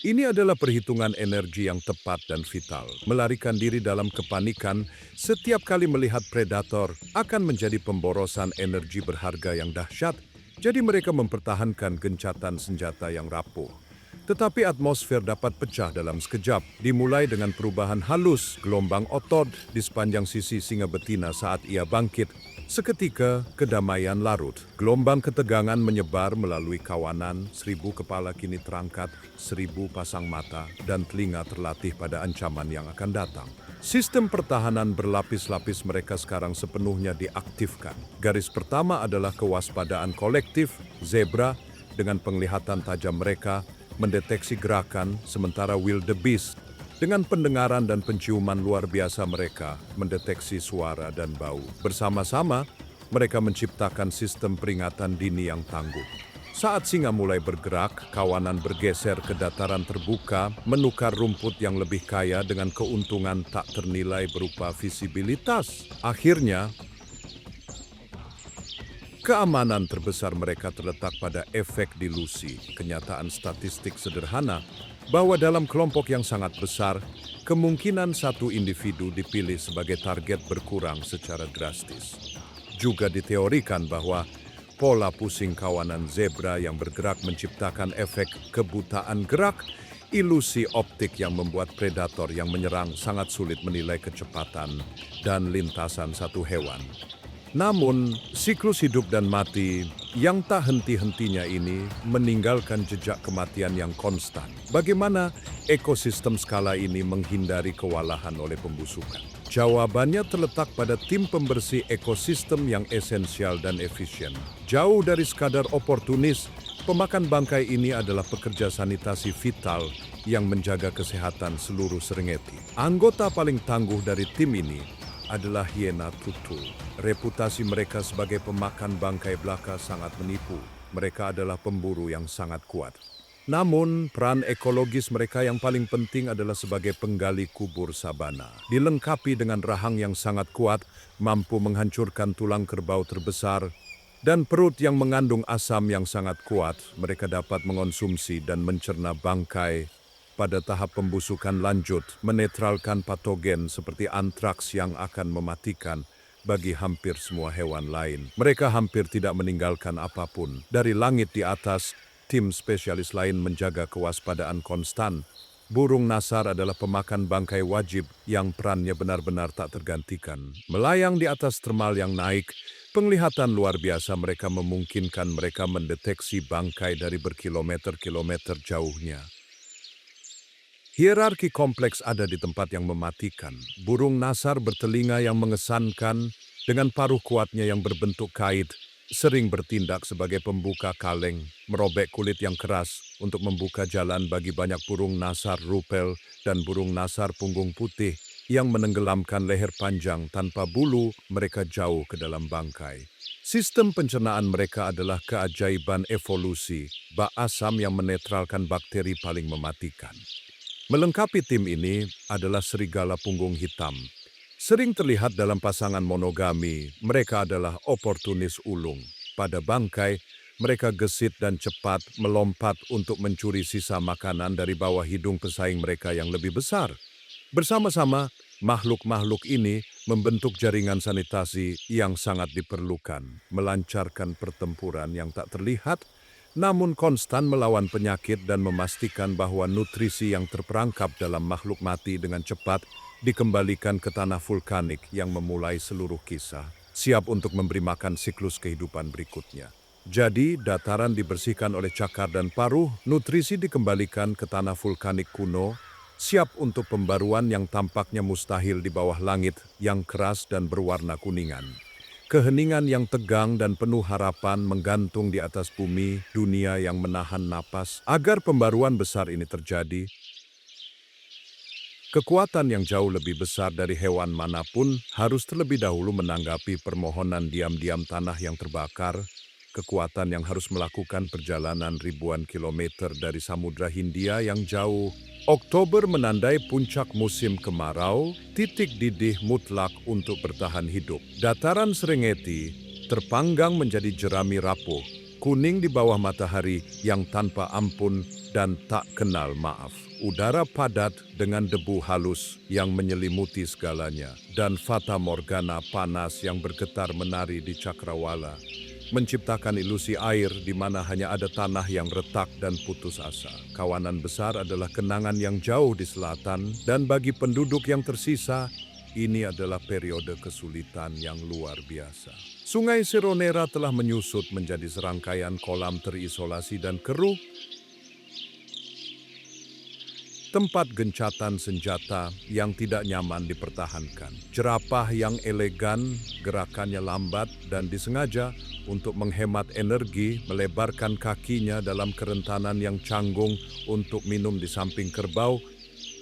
Speaker 1: Ini adalah perhitungan energi yang tepat dan vital. Melarikan diri dalam kepanikan setiap kali melihat predator akan menjadi pemborosan energi berharga yang dahsyat. Jadi mereka mempertahankan gencatan senjata yang rapuh. Tetapi atmosfer dapat pecah dalam sekejap, dimulai dengan perubahan halus gelombang otot di sepanjang sisi singa betina saat ia bangkit. Seketika, kedamaian larut. Gelombang ketegangan menyebar melalui kawanan, 1000 kepala kini terangkat, 1000 pasang mata, dan telinga terlatih pada ancaman yang akan datang. Sistem pertahanan berlapis-lapis mereka sekarang sepenuhnya diaktifkan. Garis pertama adalah kewaspadaan kolektif, zebra, dengan penglihatan tajam mereka, mendeteksi gerakan, sementara wildebeest, dengan pendengaran dan penciuman luar biasa mereka, mendeteksi suara dan bau. Bersama-sama, mereka menciptakan sistem peringatan dini yang tangguh. Saat singa mulai bergerak, kawanan bergeser ke dataran terbuka, menukar rumput yang lebih kaya dengan keuntungan tak ternilai berupa visibilitas. Akhirnya, keamanan terbesar mereka terletak pada efek dilusi, kenyataan statistik sederhana, bahwa dalam kelompok yang sangat besar, kemungkinan satu individu dipilih sebagai target berkurang secara drastis. Juga diteorikan bahwa pola pusing kawanan zebra yang bergerak menciptakan efek kebutaan gerak, ilusi optik yang membuat predator yang menyerang sangat sulit menilai kecepatan dan lintasan satu hewan. Namun, siklus hidup dan mati yang tak henti-hentinya ini meninggalkan jejak kematian yang konstan. Bagaimana ekosistem skala ini menghindari kewalahan oleh pembusukan? Jawabannya terletak pada tim pembersih ekosistem yang esensial dan efisien. Jauh dari sekadar oportunis, pemakan bangkai ini adalah pekerja sanitasi vital yang menjaga kesehatan seluruh Serengeti. Anggota paling tangguh dari tim ini adalah hiena tutul. Reputasi mereka sebagai pemakan bangkai belaka sangat menipu. Mereka adalah pemburu yang sangat kuat. Namun, peran ekologis mereka yang paling penting adalah sebagai penggali kubur sabana. Dilengkapi dengan rahang yang sangat kuat, mampu menghancurkan tulang kerbau terbesar, dan perut yang mengandung asam yang sangat kuat, mereka dapat mengonsumsi dan mencerna bangkai pada tahap pembusukan lanjut, menetralkan patogen seperti antraks yang akan mematikan bagi hampir semua hewan lain. Mereka hampir tidak meninggalkan apapun. Dari langit di atas, tim spesialis lain menjaga kewaspadaan konstan. Burung nasar adalah pemakan bangkai wajib yang perannya benar-benar tak tergantikan. Melayang di atas termal yang naik, penglihatan luar biasa mereka memungkinkan mereka mendeteksi bangkai dari berkilometer-kilometer jauhnya. Hierarki kompleks ada di tempat yang mematikan. Burung nasar bertelinga yang mengesankan dengan paruh kuatnya yang berbentuk kait, sering bertindak sebagai pembuka kaleng, merobek kulit yang keras untuk membuka jalan bagi banyak burung nasar rupel dan burung nasar punggung putih yang menenggelamkan leher panjang tanpa bulu mereka jauh ke dalam bangkai. Sistem pencernaan mereka adalah keajaiban evolusi, bak asam yang menetralkan bakteri paling mematikan. Melengkapi tim ini adalah serigala punggung hitam. Sering terlihat dalam pasangan monogami, mereka adalah oportunis ulung. Pada bangkai, mereka gesit dan cepat melompat untuk mencuri sisa makanan dari bawah hidung pesaing mereka yang lebih besar. Bersama-sama, makhluk-makhluk ini membentuk jaringan sanitasi yang sangat diperlukan, melancarkan pertempuran yang tak terlihat, namun konstan melawan penyakit dan memastikan bahwa nutrisi yang terperangkap dalam makhluk mati dengan cepat dikembalikan ke tanah vulkanik yang memulai seluruh kisah, siap untuk memberi makan siklus kehidupan berikutnya. Jadi, dataran dibersihkan oleh cakar dan paruh, nutrisi dikembalikan ke tanah vulkanik kuno, siap untuk pembaruan yang tampaknya mustahil di bawah langit yang keras dan berwarna kuningan. Keheningan yang tegang dan penuh harapan menggantung di atas bumi, dunia yang menahan napas. Agar pembaruan besar ini terjadi, kekuatan yang jauh lebih besar dari hewan manapun harus terlebih dahulu menanggapi permohonan diam-diam tanah yang terbakar, kekuatan yang harus melakukan perjalanan ribuan kilometer dari Samudra Hindia yang jauh. Oktober menandai puncak musim kemarau, titik didih mutlak untuk bertahan hidup. Dataran Serengeti terpanggang menjadi jerami rapuh, kuning di bawah matahari yang tanpa ampun dan tak kenal maaf. Udara padat dengan debu halus yang menyelimuti segalanya, dan fata morgana panas yang bergetar menari di cakrawala, menciptakan ilusi air di mana hanya ada tanah yang retak dan putus asa. Kawanan besar adalah kenangan yang jauh di selatan, dan bagi penduduk yang tersisa, ini adalah periode kesulitan yang luar biasa. Sungai Seronera telah menyusut menjadi serangkaian kolam terisolasi dan keruh, tempat gencatan senjata yang tidak nyaman dipertahankan. Jerapah yang elegan, gerakannya lambat dan disengaja untuk menghemat energi, melebarkan kakinya dalam kerentanan yang canggung untuk minum di samping kerbau.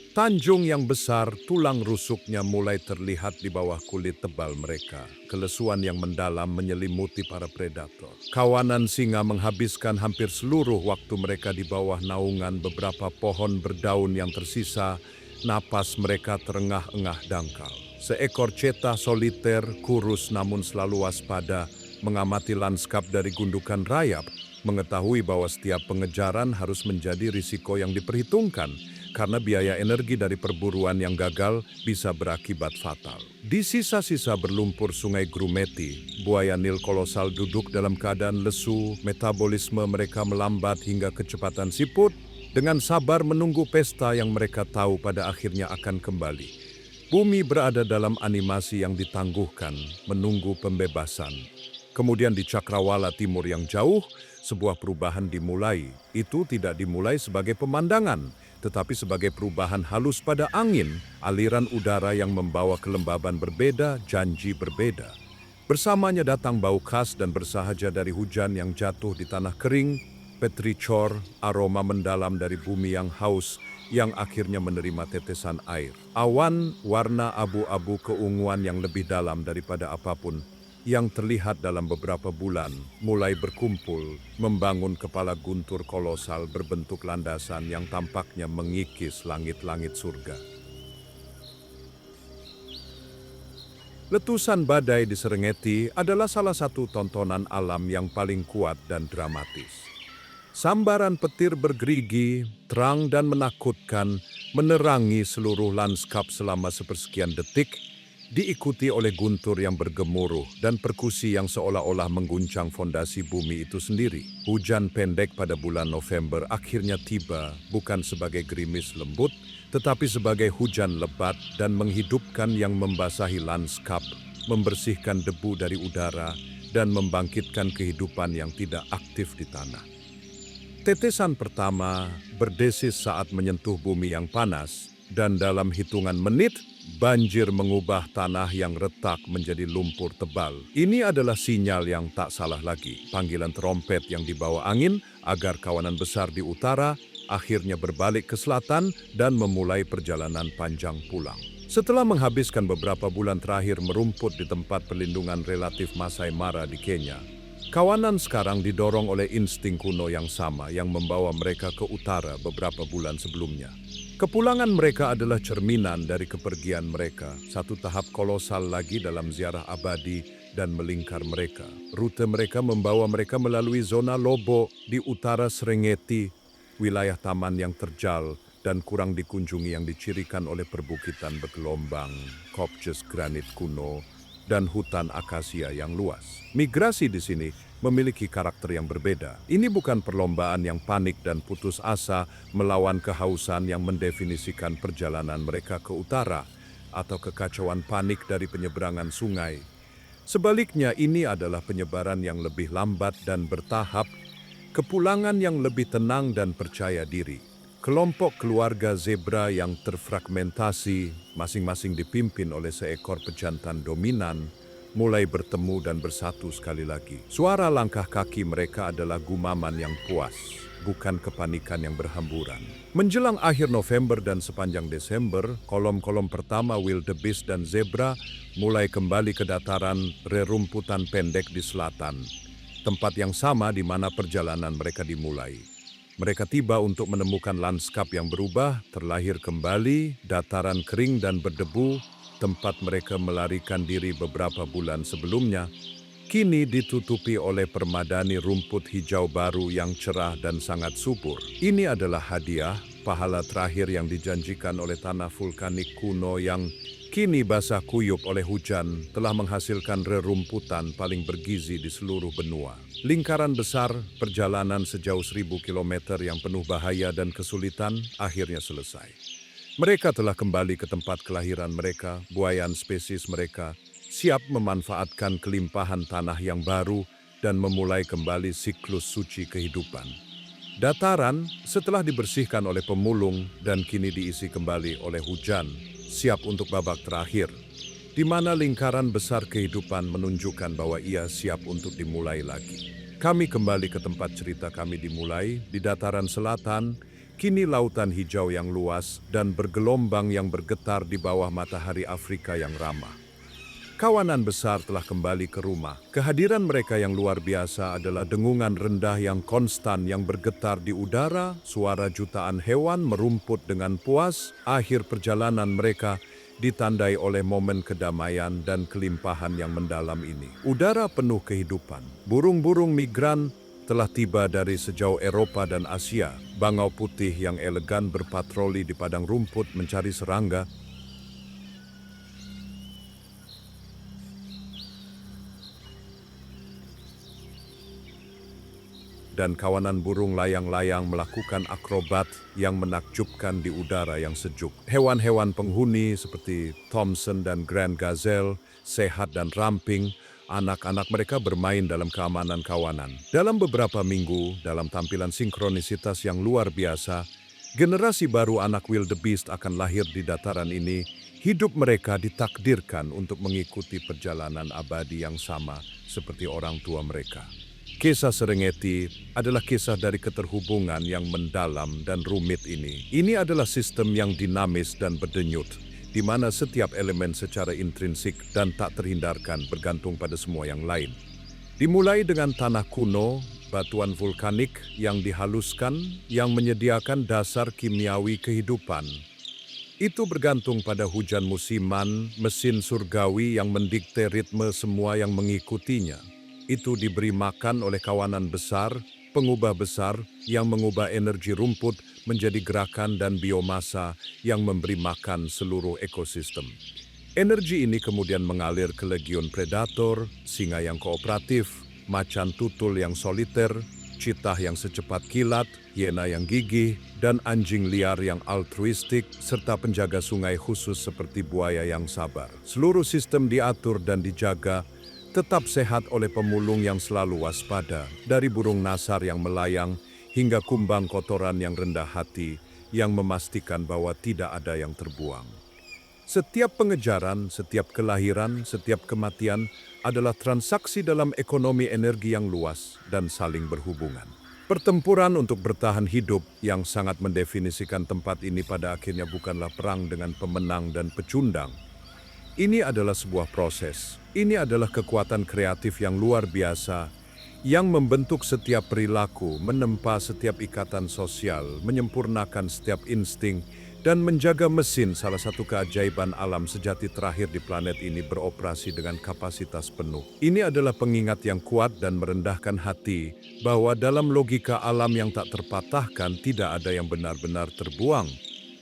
Speaker 1: Tanjung yang besar, tulang rusuknya mulai terlihat di bawah kulit tebal mereka. Kelesuan yang mendalam menyelimuti para predator. Kawanan singa menghabiskan hampir seluruh waktu mereka di bawah naungan beberapa pohon berdaun yang tersisa. Napas mereka terengah-engah dangkal. Seekor cetah soliter, kurus namun selalu waspada, mengamati lanskap dari gundukan rayap, mengetahui bahwa setiap pengejaran harus menjadi risiko yang diperhitungkan, karena biaya energi dari perburuan yang gagal bisa berakibat fatal. Di sisa-sisa berlumpur sungai Grumeti, buaya Nil kolosal duduk dalam keadaan lesu, metabolisme mereka melambat hingga kecepatan siput, dengan sabar menunggu pesta yang mereka tahu pada akhirnya akan kembali. Bumi berada dalam animasi yang ditangguhkan, menunggu pembebasan. Kemudian di Cakrawala Timur yang jauh, sebuah perubahan dimulai. Itu tidak dimulai sebagai pemandangan, tetapi sebagai perubahan halus pada angin, aliran udara yang membawa kelembaban berbeda, janji berbeda. Bersamanya datang bau khas dan bersahaja dari hujan yang jatuh di tanah kering, petrichor, aroma mendalam dari bumi yang haus, yang akhirnya menerima tetesan air. Awan, warna abu-abu keunguan yang lebih dalam daripada apapun, yang terlihat dalam beberapa bulan, mulai berkumpul, membangun kepala guntur kolosal berbentuk landasan yang tampaknya mengikis langit-langit surga. Letusan badai di Serengeti adalah salah satu tontonan alam yang paling kuat dan dramatis. Sambaran petir bergerigi, terang dan menakutkan, menerangi seluruh lanskap selama sepersekian detik, diikuti oleh guntur yang bergemuruh dan perkusi yang seolah-olah mengguncang fondasi bumi itu sendiri. Hujan pendek pada bulan November akhirnya tiba, bukan sebagai gerimis lembut, tetapi sebagai hujan lebat dan menghidupkan yang membasahi lanskap, membersihkan debu dari udara, dan membangkitkan kehidupan yang tidak aktif di tanah. Tetesan pertama berdesis saat menyentuh bumi yang panas, dan dalam hitungan menit, banjir mengubah tanah yang retak menjadi lumpur tebal. Ini adalah sinyal yang tak salah lagi. Panggilan trompet yang dibawa angin agar kawanan besar di utara akhirnya berbalik ke selatan dan memulai perjalanan panjang pulang. Setelah menghabiskan beberapa bulan terakhir merumput di tempat perlindungan relatif Masai Mara di Kenya, kawanan sekarang didorong oleh insting kuno yang sama yang membawa mereka ke utara beberapa bulan sebelumnya. Kepulangan mereka adalah cerminan dari kepergian mereka, satu tahap kolosal lagi dalam ziarah abadi dan melingkar mereka. Rute mereka membawa mereka melalui zona Lobo di utara Serengeti, wilayah taman yang terjal dan kurang dikunjungi yang dicirikan oleh perbukitan bergelombang, kopjes granit kuno, dan hutan akasia yang luas. Migrasi di sini memiliki karakter yang berbeda. Ini bukan perlombaan yang panik dan putus asa melawan kehausan yang mendefinisikan perjalanan mereka ke utara atau kekacauan panik dari penyeberangan sungai. Sebaliknya, ini adalah penyebaran yang lebih lambat dan bertahap, kepulangan yang lebih tenang dan percaya diri. Kelompok keluarga zebra yang terfragmentasi, masing-masing dipimpin oleh seekor pejantan dominan, mulai bertemu dan bersatu sekali lagi. Suara langkah kaki mereka adalah gumaman yang puas, bukan kepanikan yang berhamburan. Menjelang akhir November dan sepanjang Desember, kolom-kolom pertama wildebeest dan zebra mulai kembali ke dataran rerumputan pendek di selatan, tempat yang sama di mana perjalanan mereka dimulai. Mereka tiba untuk menemukan lanskap yang berubah, terlahir kembali, dataran kering dan berdebu, tempat mereka melarikan diri beberapa bulan sebelumnya, kini ditutupi oleh permadani rumput hijau baru yang cerah dan sangat subur. Ini adalah hadiah, pahala terakhir yang dijanjikan oleh tanah vulkanik kuno yang kini basah kuyup oleh hujan, telah menghasilkan rerumputan paling bergizi di seluruh benua. Lingkaran besar perjalanan sejauh 1000 kilometer yang penuh bahaya dan kesulitan akhirnya selesai. Mereka telah kembali ke tempat kelahiran mereka, buayan spesies mereka, siap memanfaatkan kelimpahan tanah yang baru dan memulai kembali siklus suci kehidupan. Dataran setelah dibersihkan oleh pemulung dan kini diisi kembali oleh hujan, siap untuk babak terakhir, di mana lingkaran besar kehidupan menunjukkan bahwa ia siap untuk dimulai lagi. Kami kembali ke tempat cerita kami dimulai, di dataran selatan, kini lautan hijau yang luas dan bergelombang yang bergetar di bawah matahari Afrika yang ramah. Kawanan besar telah kembali ke rumah. Kehadiran mereka yang luar biasa adalah dengungan rendah yang konstan yang bergetar di udara, suara jutaan hewan merumput dengan puas, akhir perjalanan mereka ditandai oleh momen kedamaian dan kelimpahan yang mendalam ini. Udara penuh kehidupan. Burung-burung migran telah tiba dari sejauh Eropa dan Asia. Bangau putih yang elegan berpatroli di padang rumput mencari serangga. Dan kawanan burung layang-layang melakukan akrobat yang menakjubkan di udara yang sejuk. Hewan-hewan penghuni seperti Thomson dan Grand Gazelle, sehat dan ramping, anak-anak mereka bermain dalam keamanan kawanan. Dalam beberapa minggu, dalam tampilan sinkronisitas yang luar biasa, generasi baru anak wildebeest akan lahir di dataran ini. Hidup mereka ditakdirkan untuk mengikuti perjalanan abadi yang sama seperti orang tua mereka. Kisah Serengeti adalah kisah dari keterhubungan yang mendalam dan rumit ini. Ini adalah sistem yang dinamis dan berdenyut, di mana setiap elemen secara intrinsik dan tak terhindarkan bergantung pada semua yang lain. Dimulai dengan tanah kuno, batuan vulkanik yang dihaluskan, yang menyediakan dasar kimiawi kehidupan. Itu bergantung pada hujan musiman, mesin surgawi yang mendikte ritme semua yang mengikutinya. Itu diberi makan oleh kawanan besar, pengubah besar yang mengubah energi rumput menjadi gerakan dan biomasa yang memberi makan seluruh ekosistem. Energi ini kemudian mengalir ke legiun predator, singa yang kooperatif, macan tutul yang soliter, citah yang secepat kilat, hiena yang gigih, dan anjing liar yang altruistik, serta penjaga sungai khusus seperti buaya yang sabar. Seluruh sistem diatur dan dijaga, tetap sehat oleh pemulung yang selalu waspada, dari burung nasar yang melayang hingga kumbang kotoran yang rendah hati yang memastikan bahwa tidak ada yang terbuang. Setiap pengejaran, setiap kelahiran, setiap kematian adalah transaksi dalam ekonomi energi yang luas dan saling berhubungan. Pertempuran untuk bertahan hidup yang sangat mendefinisikan tempat ini pada akhirnya bukanlah perang dengan pemenang dan pecundang. Ini adalah sebuah proses. Ini adalah kekuatan kreatif yang luar biasa yang membentuk setiap perilaku, menempa setiap ikatan sosial, menyempurnakan setiap insting, dan menjaga mesin salah satu keajaiban alam sejati terakhir di planet ini beroperasi dengan kapasitas penuh. Ini adalah pengingat yang kuat dan merendahkan hati bahwa dalam logika alam yang tak terpatahkan tidak ada yang benar-benar terbuang.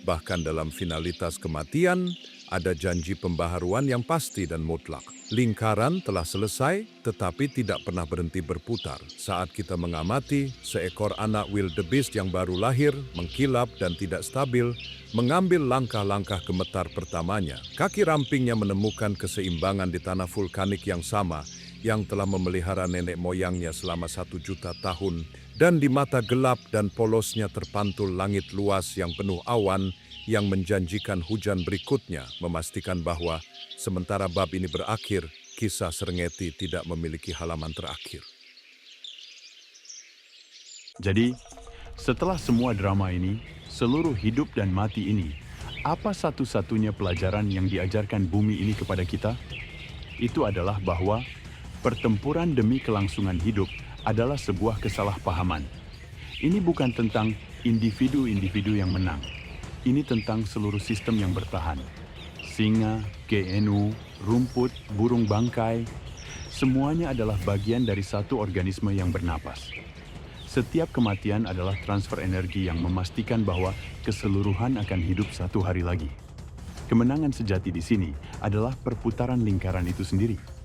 Speaker 1: Bahkan dalam finalitas kematian, ada janji pembaharuan yang pasti dan mutlak. Lingkaran telah selesai, tetapi tidak pernah berhenti berputar. Saat kita mengamati, seekor anak wildebeest yang baru lahir, mengkilap dan tidak stabil, mengambil langkah-langkah gemetar pertamanya. Kaki rampingnya menemukan keseimbangan di tanah vulkanik yang sama, yang telah memelihara nenek moyangnya selama 1 juta tahun, dan di mata gelap dan polosnya terpantul langit luas yang penuh awan yang menjanjikan hujan berikutnya, memastikan bahwa sementara bab ini berakhir, kisah Serengeti tidak memiliki halaman terakhir.
Speaker 5: Jadi, setelah semua drama ini, seluruh hidup dan mati ini, apa satu-satunya pelajaran yang diajarkan bumi ini kepada kita? Itu adalah bahwa pertempuran demi kelangsungan hidup adalah sebuah kesalahpahaman. Ini bukan tentang individu-individu yang menang. Ini tentang seluruh sistem yang bertahan. Singa, GNU, rumput, burung bangkai, semuanya adalah bagian dari satu organisme yang bernapas. Setiap kematian adalah transfer energi yang memastikan bahwa keseluruhan akan hidup 1 hari lagi. Kemenangan sejati di sini adalah perputaran lingkaran itu sendiri.